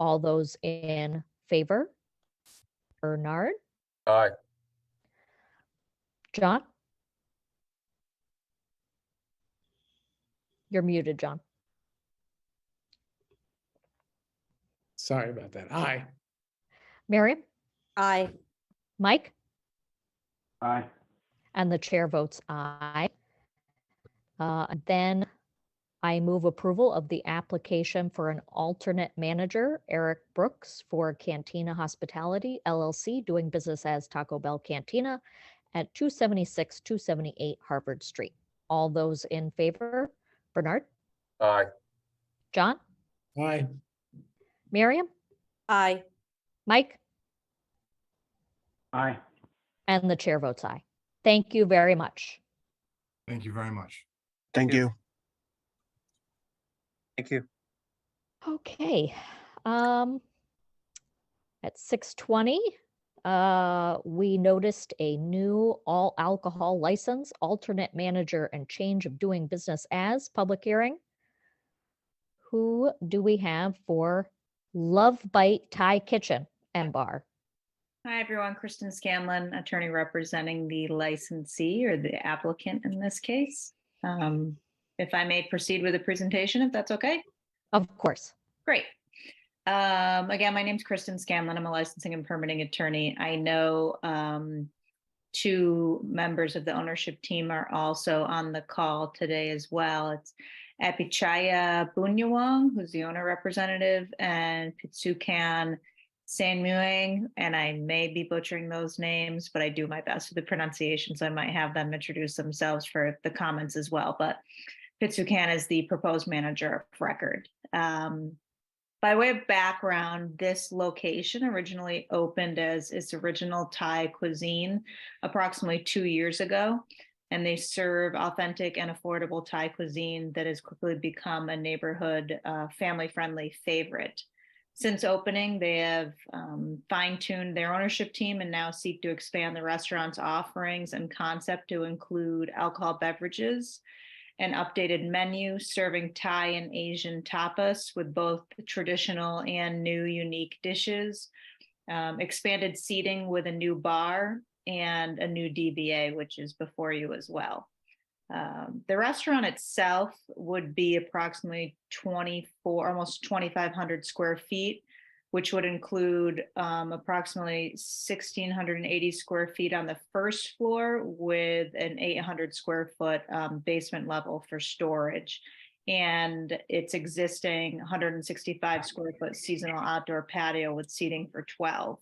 All those in favor? Bernard? Aye. John? You're muted, John. Sorry about that. Aye. Miriam? Aye. Mike? Aye. And the chair votes aye. Then I move approval of the application for an alternate manager, Eric Brooks, for Cantina Hospitality LLC, doing business as Taco Bell Cantina at 276, 278 Harvard Street. All those in favor? Bernard? Aye. John? Aye. Miriam? Aye. Mike? Aye. And the chair votes aye. Thank you very much. Thank you very much. Thank you. Thank you. Okay. At 6:20, we noticed a new all alcohol license, alternate manager, and change of doing business as public hearing. Who do we have for Love Bite Thai Kitchen and Bar? Hi, everyone. Kristen Scanlon, attorney representing the licensee, or the applicant in this case. If I may proceed with the presentation, if that's okay? Of course. Great. Again, my name's Kristen Scanlon. I'm a licensing and permitting attorney. I know 2 members of the ownership team are also on the call today as well. It's Apichaya Bunyawang, who's the owner representative, and Pitsukan Sanmuang, and I may be butchering those names, but I do my best with the pronunciation, so I might have them introduce themselves for the comments as well. But Pitsukan is the proposed manager of record. By way of background, this location originally opened as its original Thai cuisine approximately 2 years ago, and they serve authentic and affordable Thai cuisine that has quickly become a neighborhood family-friendly favorite. Since opening, they have fine-tuned their ownership team and now seek to expand the restaurant's offerings and concept to include alcohol beverages, an updated menu serving Thai and Asian tapas with both traditional and new unique dishes, expanded seating with a new bar, and a new DBA, which is before you as well. The restaurant itself would be approximately almost 2,500 square feet, which would include approximately 1,680 square feet on the first floor with an 800 square foot basement level for storage, and its existing 165 square foot seasonal outdoor patio with seating for 12.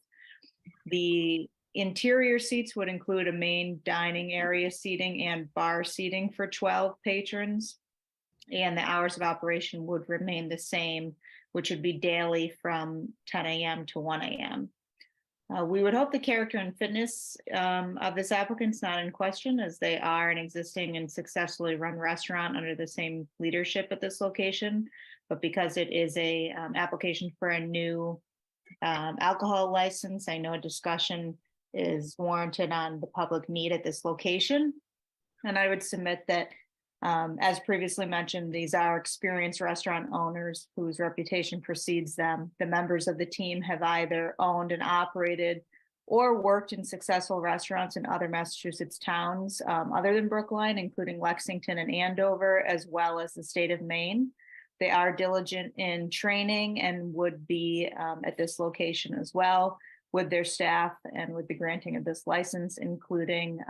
The Interior seats would include a main dining area seating and bar seating for 12 patrons. And the hours of operation would remain the same, which would be daily from 10 a.m. to 1 a.m. We would hope the character and fitness of this applicant's not in question, as they are an existing and successfully run restaurant under the same leadership at this location. But because it is a application for a new alcohol license, I know a discussion is warranted on the public need at this location. And I would submit that, as previously mentioned, these are experienced restaurant owners whose reputation precedes them. The members of the team have either owned and operated or worked in successful restaurants in other Massachusetts towns other than Brookline, including Lexington and Andover, as well as the state of Maine. They are diligent in training and would be at this location as well with their staff and with the granting of this license, including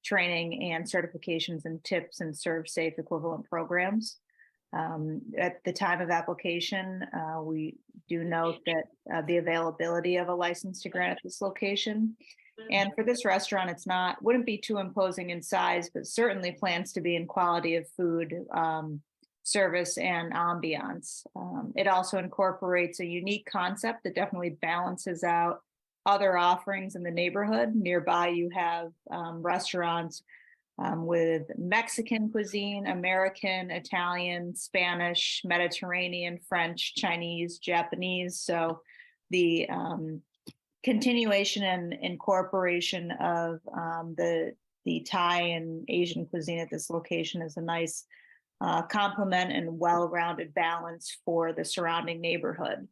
training and certifications and tips and serve safe equivalent programs. At the time of application, we do note that the availability of a license to grant at this location. And for this restaurant, wouldn't be too imposing in size, but certainly plans to be in quality of food, service, and ambiance. It also incorporates a unique concept that definitely balances out other offerings in the neighborhood. Nearby, you have restaurants with Mexican cuisine, American, Italian, Spanish, Mediterranean, French, Chinese, Japanese. So the continuation and incorporation of the Thai and Asian cuisine at this location is a nice complement and well-rounded balance for the surrounding neighborhood.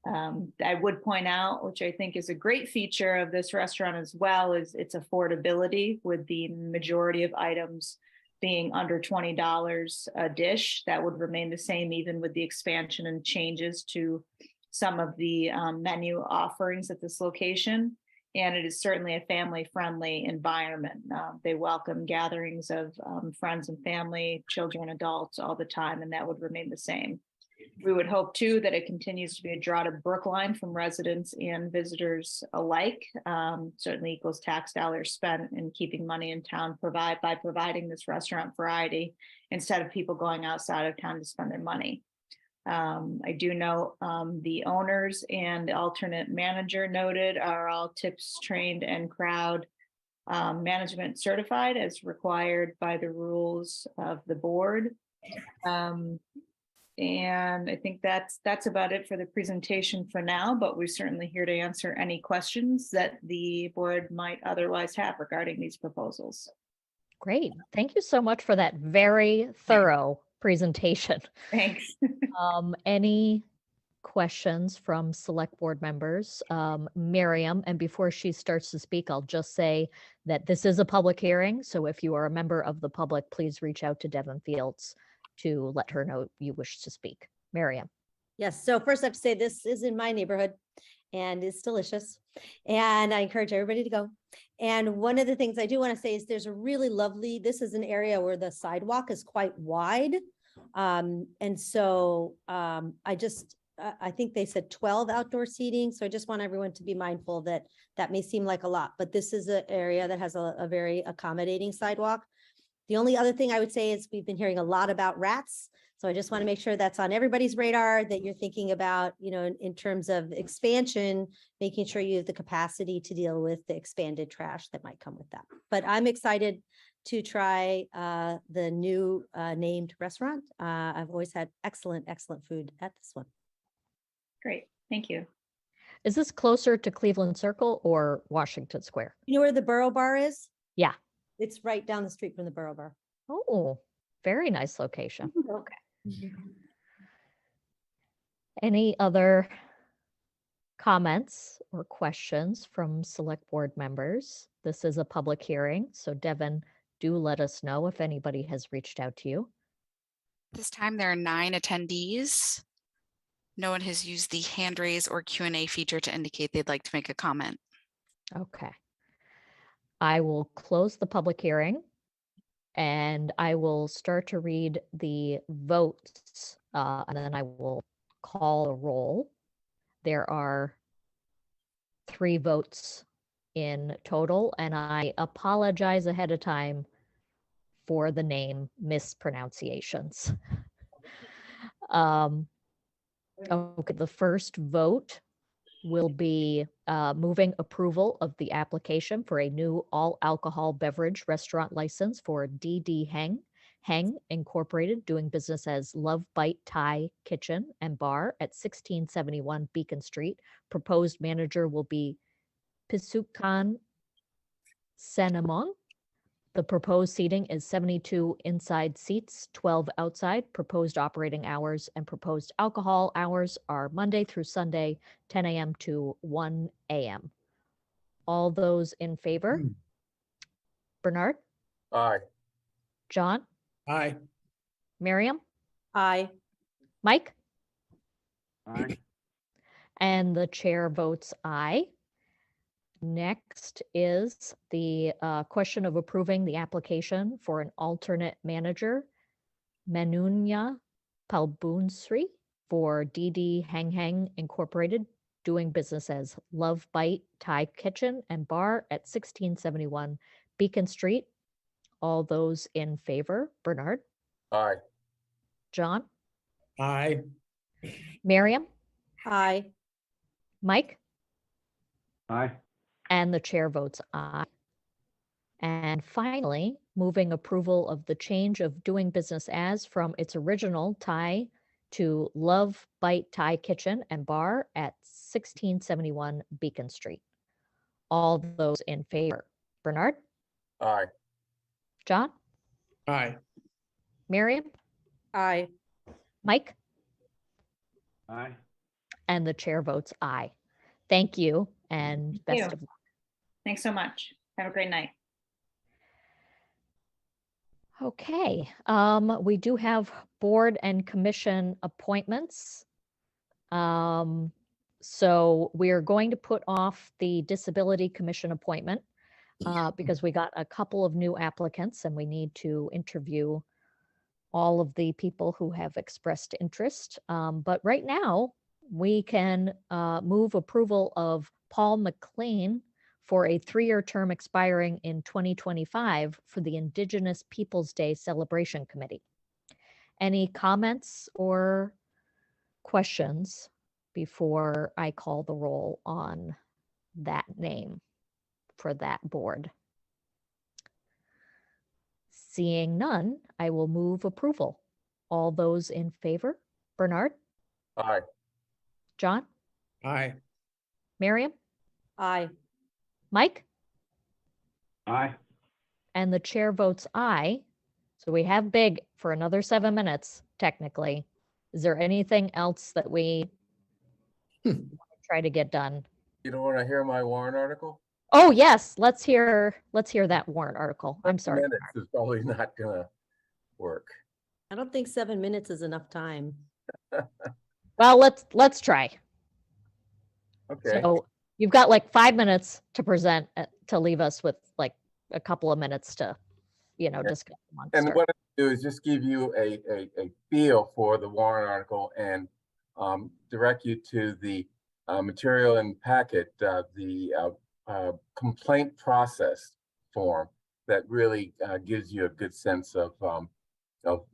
I would point out, which I think is a great feature of this restaurant as well, is its affordability, with the majority of items being under $20 a dish. That would remain the same even with the expansion and changes to some of the menu offerings at this location. And it is certainly a family-friendly environment. They welcome gatherings of friends and family, children, adults all the time, and that would remain the same. We would hope too that it continues to be a draw to Brookline from residents and visitors alike. Certainly equals tax dollars spent in keeping money in town by providing this restaurant variety instead of people going outside of town to spend their money. I do know the owners and the alternate manager noted are all tips trained and crowd management certified as required by the rules of the board. And I think that's about it for the presentation for now, but we're certainly here to answer any questions that the board might otherwise have regarding these proposals. Great. Thank you so much for that very thorough presentation. Thanks. Any questions from select board members? Miriam, and before she starts to speak, I'll just say that this is a public hearing. So if you are a member of the public, please reach out to Devon Fields to let her know you wish to speak. Miriam. Yes, so first I have to say this is in my neighborhood and it's delicious. And I encourage everybody to go. And one of the things I do want to say is there's a really lovely, this is an area where the sidewalk is quite wide. And so I think they said 12 outdoor seating. So I just want everyone to be mindful that that may seem like a lot, but this is an area that has a very accommodating sidewalk. The only other thing I would say is we've been hearing a lot about rats. So I just want to make sure that's on everybody's radar, that you're thinking about, in terms of expansion, making sure you have the capacity to deal with the expanded trash that might come with that. But I'm excited to try the new named restaurant. I've always had excellent food at this one. Great, thank you. Is this closer to Cleveland Circle or Washington Square? You know where the Borough Bar is? Yeah. It's right down the street from the Borough Bar. Oh, very nice location. Okay. Any other comments or questions from select board members? This is a public hearing, so Devon, do let us know if anybody has reached out to you. This time there are 9 attendees. No one has used the hand raise or Q&A feature to indicate they'd like to make a comment. Okay. I will close the public hearing and I will start to read the votes and then I will call a roll. There are 3 votes in total, and I apologize ahead of time for the name mispronunciations. Okay, the first vote will be moving approval of the application for a new all alcohol beverage restaurant license for DD Heng Incorporated, doing business as Love Bite Thai Kitchen and Bar at 1671 Beacon Street. Proposed manager will be Pisukan Senamong. The proposed seating is 72 inside seats, 12 outside. Proposed operating hours and proposed alcohol hours are Monday through Sunday, 10 a.m. to 1 a.m. All those in favor? Bernard? Aye. John? Aye. Miriam? Aye. Mike? Aye. And the chair votes aye. Next is the question of approving the application for an alternate manager, Manunya Palbunsri, for DD Heng Incorporated, doing business as Love Bite Thai Kitchen and Bar at 1671 Beacon Street. All those in favor? Bernard? Aye. John? Aye. Miriam? Aye. Mike? Aye. And the chair votes aye. And finally, moving approval of the change of doing business as from its original Thai to Love Bite Thai Kitchen and Bar at 1671 Beacon Street. All those in favor? Bernard? Aye. John? Aye. Miriam? Aye. Mike? Aye. And the chair votes aye. Thank you and best you. of luck. Thanks so much. Have a great night. Okay, we do have board and commission appointments. So we're going to put off the Disability Commission appointment because we got a couple of new applicants and we need to interview all of the people who have expressed interest. But right now, we can move approval of Paul McLean for a 3-year term expiring in 2025 for the Indigenous Peoples Day Celebration Committee. Any comments or questions before I call the roll on that name for that board? Seeing none, I will move approval. All those in favor? Bernard? Aye. John? Aye. Miriam? Aye. Mike? Aye. And the chair votes aye. So we have big for another 7 minutes, technically. Is there anything else that we want to try to get done? You don't want to hear my warrant article? Oh, yes, let's hear that warrant article. I'm sorry. Minutes is probably not gonna work. I don't think 7 minutes is enough time. Well, let's try. Okay. So you've got like 5 minutes to present, to leave us with like a couple of minutes to, discuss amongst And our- what I do is just give you a feel for the warrant article and direct you to the material and packet, the complaint process form that really gives you a good sense of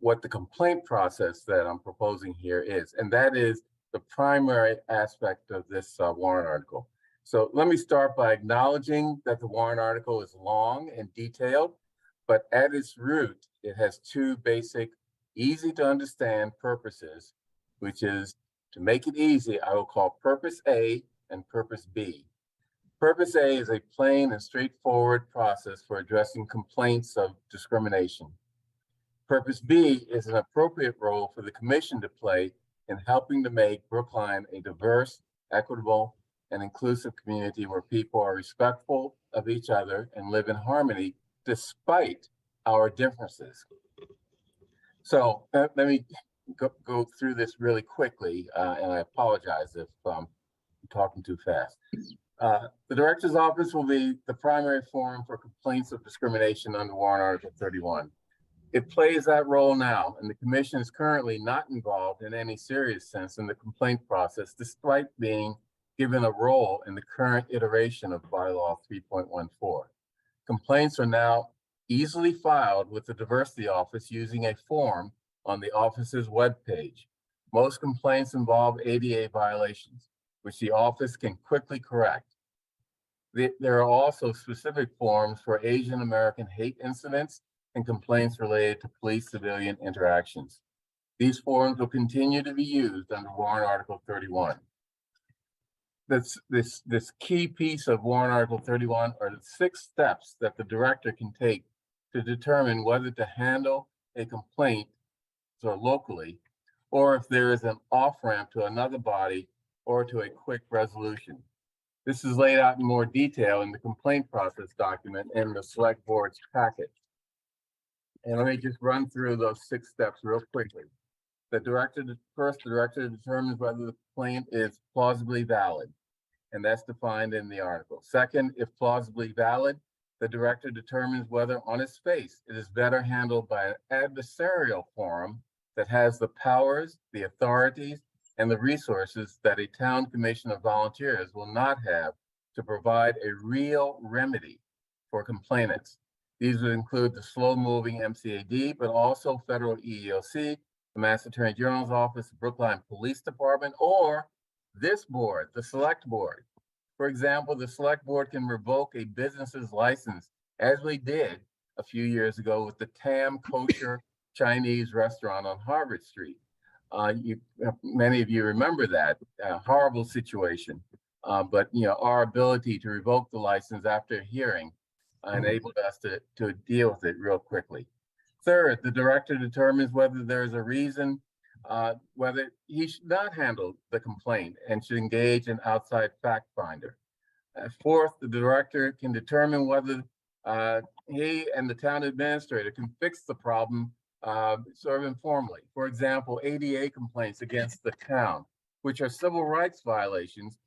what the complaint process that I'm proposing here is. And that is the primary aspect of this warrant article. So let me start by acknowledging that the warrant article is long and detailed, but at its root, it has two basic, easy to understand purposes, which is, to make it easy, I will call Purpose A and Purpose B. Purpose A is a plain and straightforward process for addressing complaints of discrimination. Purpose B is an appropriate role for the commission to play in helping to make Brookline a diverse, equitable, and inclusive community where people are respectful of each other and live in harmony despite our differences. So let me go through this really quickly, and I apologize if I'm talking too fast. The Director's Office will be the primary forum for complaints of discrimination under Warrant Article 31. It plays that role now, and the Commission is currently not involved in any serious sense in the complaint process, despite being given a role in the current iteration of bylaw 3.14. Complaints are now easily filed with the diversity office using a form on the office's webpage. Most complaints involve ADA violations, which the office can quickly correct. There are also specific forms for Asian American hate incidents and complaints related to police-civilian interactions. These forms will continue to be used under Warrant Article 31. This key piece of Warrant Article 31 are the 6 steps that the director can take to determine whether to handle a complaint locally, or if there is an off-ramp to another body or to a quick resolution. This is laid out in more detail in the complaint process document in the select board's packet. And let me just run through those 6 steps real quickly. The director determines whether the complaint is plausibly valid, and that's defined in the article. Second, if plausibly valid, the director determines whether on its face it is better handled by an adversarial forum that has the powers, the authorities, and the resources that a town commission of volunteers will not have to provide a real remedy for complainants. These would include the slow-moving MCAD, but also federal EEOC, the Mass Attorney General's Office, the Brookline Police Department, or this board, the Select Board. For example, the Select Board can revoke a business's license, as we did a few years ago with the Tam Kosher Chinese restaurant on Harvard Street. Many of you remember that horrible situation, but our ability to revoke the license after a hearing enabled us to deal with it real quickly. Third, the director determines whether there's a reason whether he should not handle the complaint and should engage an outside fact finder. Fourth, the director can determine whether he and the town administrator can fix the problem sort of informally. For example, ADA complaints against the town, which are civil rights violations,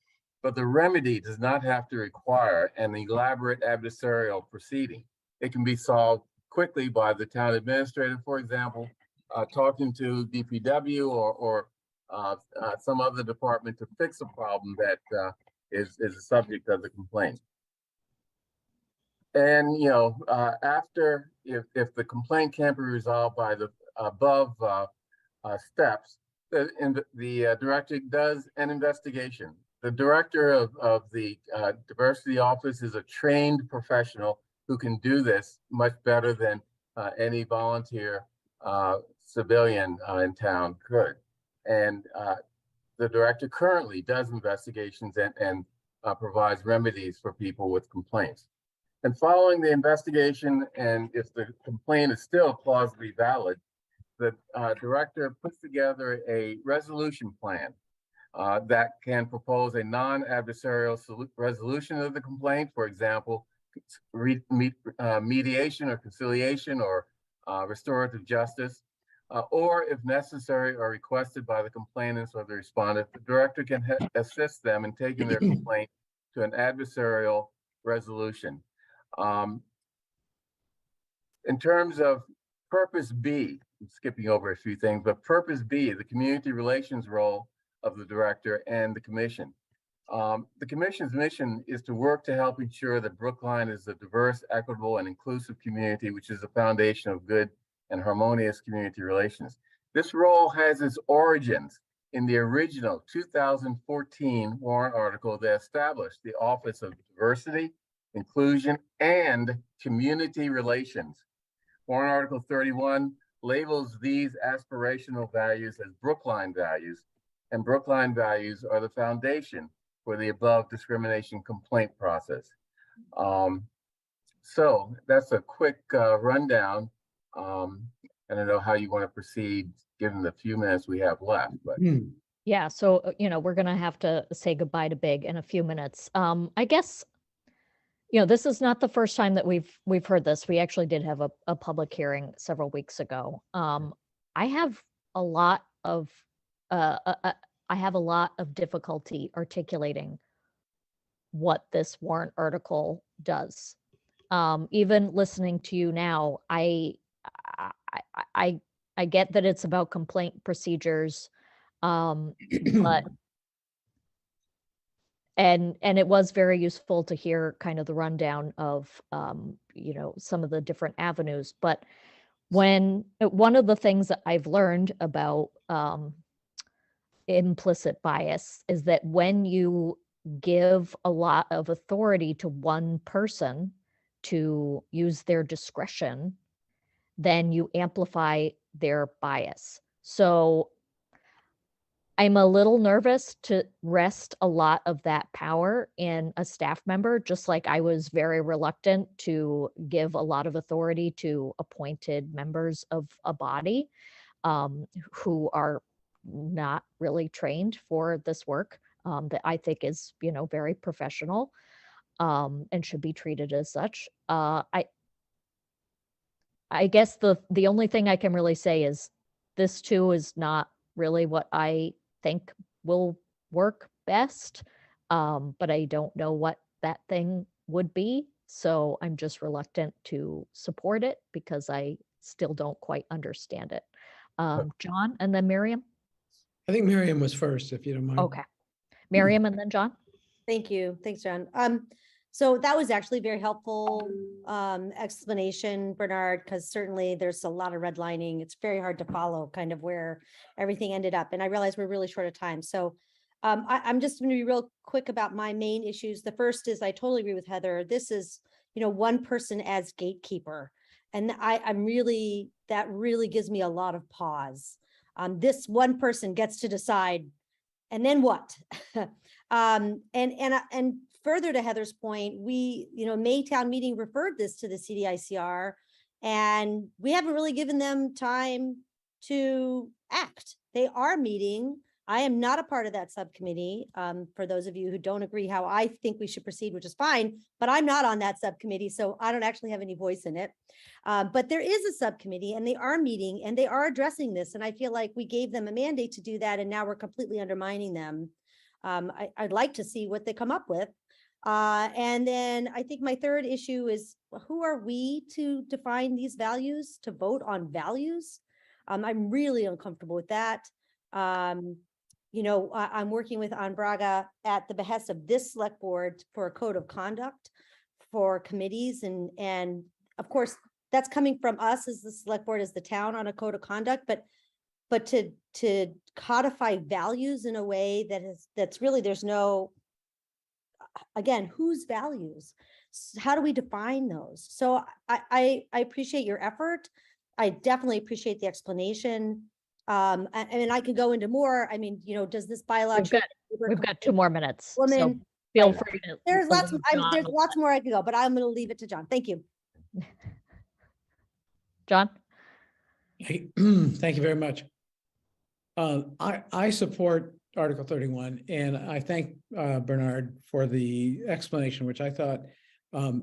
but the remedy does not have to require an elaborate adversarial proceeding. It can be solved quickly by the town administrator, for example, talking to DPW or some other department to fix a problem that is the subject of the complaint. And after, if the complaint can't be resolved by the above steps, the director does an investigation. The director of the diversity office is a trained professional who can do this much better than any volunteer civilian in town could. And the director currently does investigations and provides remedies for people with complaints. And following the investigation, and if the complaint is still plausibly valid, the director puts together a resolution plan that can propose a non-adversarial resolution of the complaint. For example, mediation or conciliation or restorative justice, or if necessary or requested by the complainants or the respondent, the director can assist them in taking their complaint to an adversarial resolution. In terms of Purpose B, I'm skipping over a few things, but Purpose B, the community relations role of the director and the commission. The commission's mission is to work to help ensure that Brookline is a diverse, equitable, and inclusive community, which is the foundation of good and harmonious community relations. This role has its origins in the original 2014 warrant article that established the Office of Diversity, Inclusion, and Community Relations. Warrant Article 31 labels these aspirational values as Brookline values, and Brookline values are the foundation for the above discrimination complaint process. So that's a quick rundown. I don't know how you want to proceed given the few minutes we have left, but. Yeah, so, we're going to have to say goodbye to Big in a few minutes. I guess, this is not the first time that we've heard this. We actually did have a public hearing several weeks ago. I have a lot of difficulty articulating what this warrant article does. Even listening to you now, I get that it's about complaint procedures, but and it was very useful to hear kind of the rundown of, some of the different avenues. But one of the things that I've learned about implicit bias is that when you give a lot of authority to one person to use their discretion, then you amplify their bias. So I'm a little nervous to rest a lot of that power in a staff member, just like I was very reluctant to give a lot of authority to appointed members of a body who are not really trained for this work that I think is, very professional and should be treated as such. I guess the only thing I can really say is this too is not really what I think will work best, but I don't know what that thing would be. So I'm just reluctant to support it because I still don't quite understand it. John and then Miriam. I think Miriam was first, if you don't mind. Okay. Miriam and then John. Thank you. Thanks, John. So that was actually very helpful explanation, Bernard, because certainly there's a lot of redlining. It's very hard to follow kind of where everything ended up. And I realize we're really short of time. So I'm just going to be real quick about my main issues. The first is I totally agree with Heather. This is, one person as gatekeeper. And that really gives me a lot of pause. This one person gets to decide, and then what? And further to Heather's point, we, Maytown meeting referred this to the CDICR, and we haven't really given them time to act. They are meeting. I am not a part of that subcommittee. For those of you who don't agree how I think we should proceed, which is fine, but I'm not on that subcommittee, so I don't actually have any voice in it. But there is a subcommittee and they are meeting and they are addressing this. And I feel like we gave them a mandate to do that and now we're completely undermining them. I'd like to see what they come up with. And then I think my third issue is who are we to define these values, to vote on values? I'm really uncomfortable with that. I'm working with Ann Braga at the behest of this select board for a code of conduct for committees. And of course, that's coming from us as the select board, as the town on a code of conduct, but to codify values in a way that's really, there's no, again, whose values? How do we define those? So I appreciate your effort. I definitely appreciate the explanation. And I could go into more. I mean, does this bylaw? We've got 2 more minutes. Woman, So feel free to. There's lots more I could go, but I'm going to leave it to John. Thank you. John. Thank you very much. I support Article 31, and I thank Bernard for the explanation, which I thought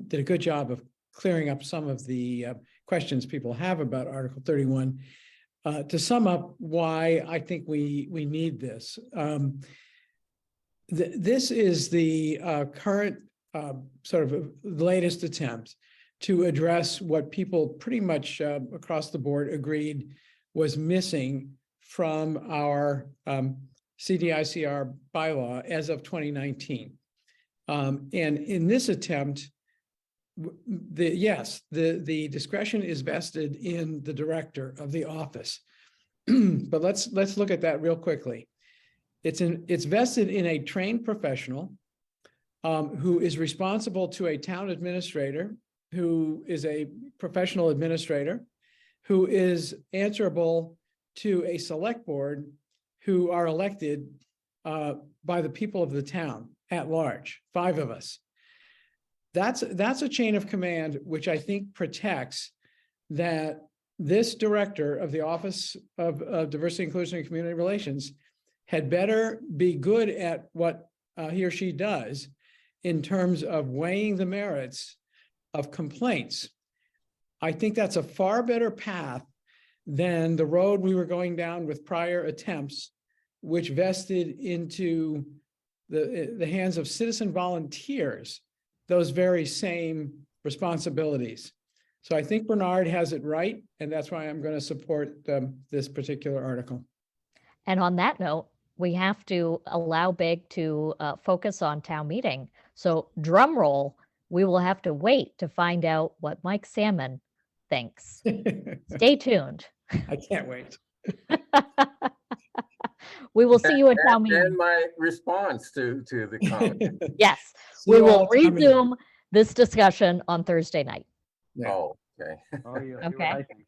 did a good job of clearing up some of the questions people have about Article 31. To sum up why I think we need this. This is the current sort of latest attempt to address what people pretty much across the board agreed was missing from our CDICR bylaw as of 2019. And in this attempt, the discretion is vested in the director of the office. But let's look at that real quickly. It's vested in a trained professional who is responsible to a town administrator, who is a professional administrator, who is answerable to a select board who are elected by the people of the town at large, 5 of us. That's a chain of command, which I think protects that this director of the Office of Diversity, Inclusion, and Community Relations had better be good at what he or she does in terms of weighing the merits of complaints. I think that's a far better path than the road we were going down with prior attempts, which vested into the hands of citizen volunteers those very same responsibilities. So I think Bernard has it right, and that's why I'm going to support this particular article. And on that note, we have to allow Big to focus on town meeting. So drum roll, we will have to wait to find out what Mike Salmon thinks. Stay tuned. I can't wait. We will see you at town And meeting. my response to the comment. Yes, See we you will all at town meeting. resume this discussion on Thursday night. Yeah. Oh, okay. Oh, you'll see what Okay. I think.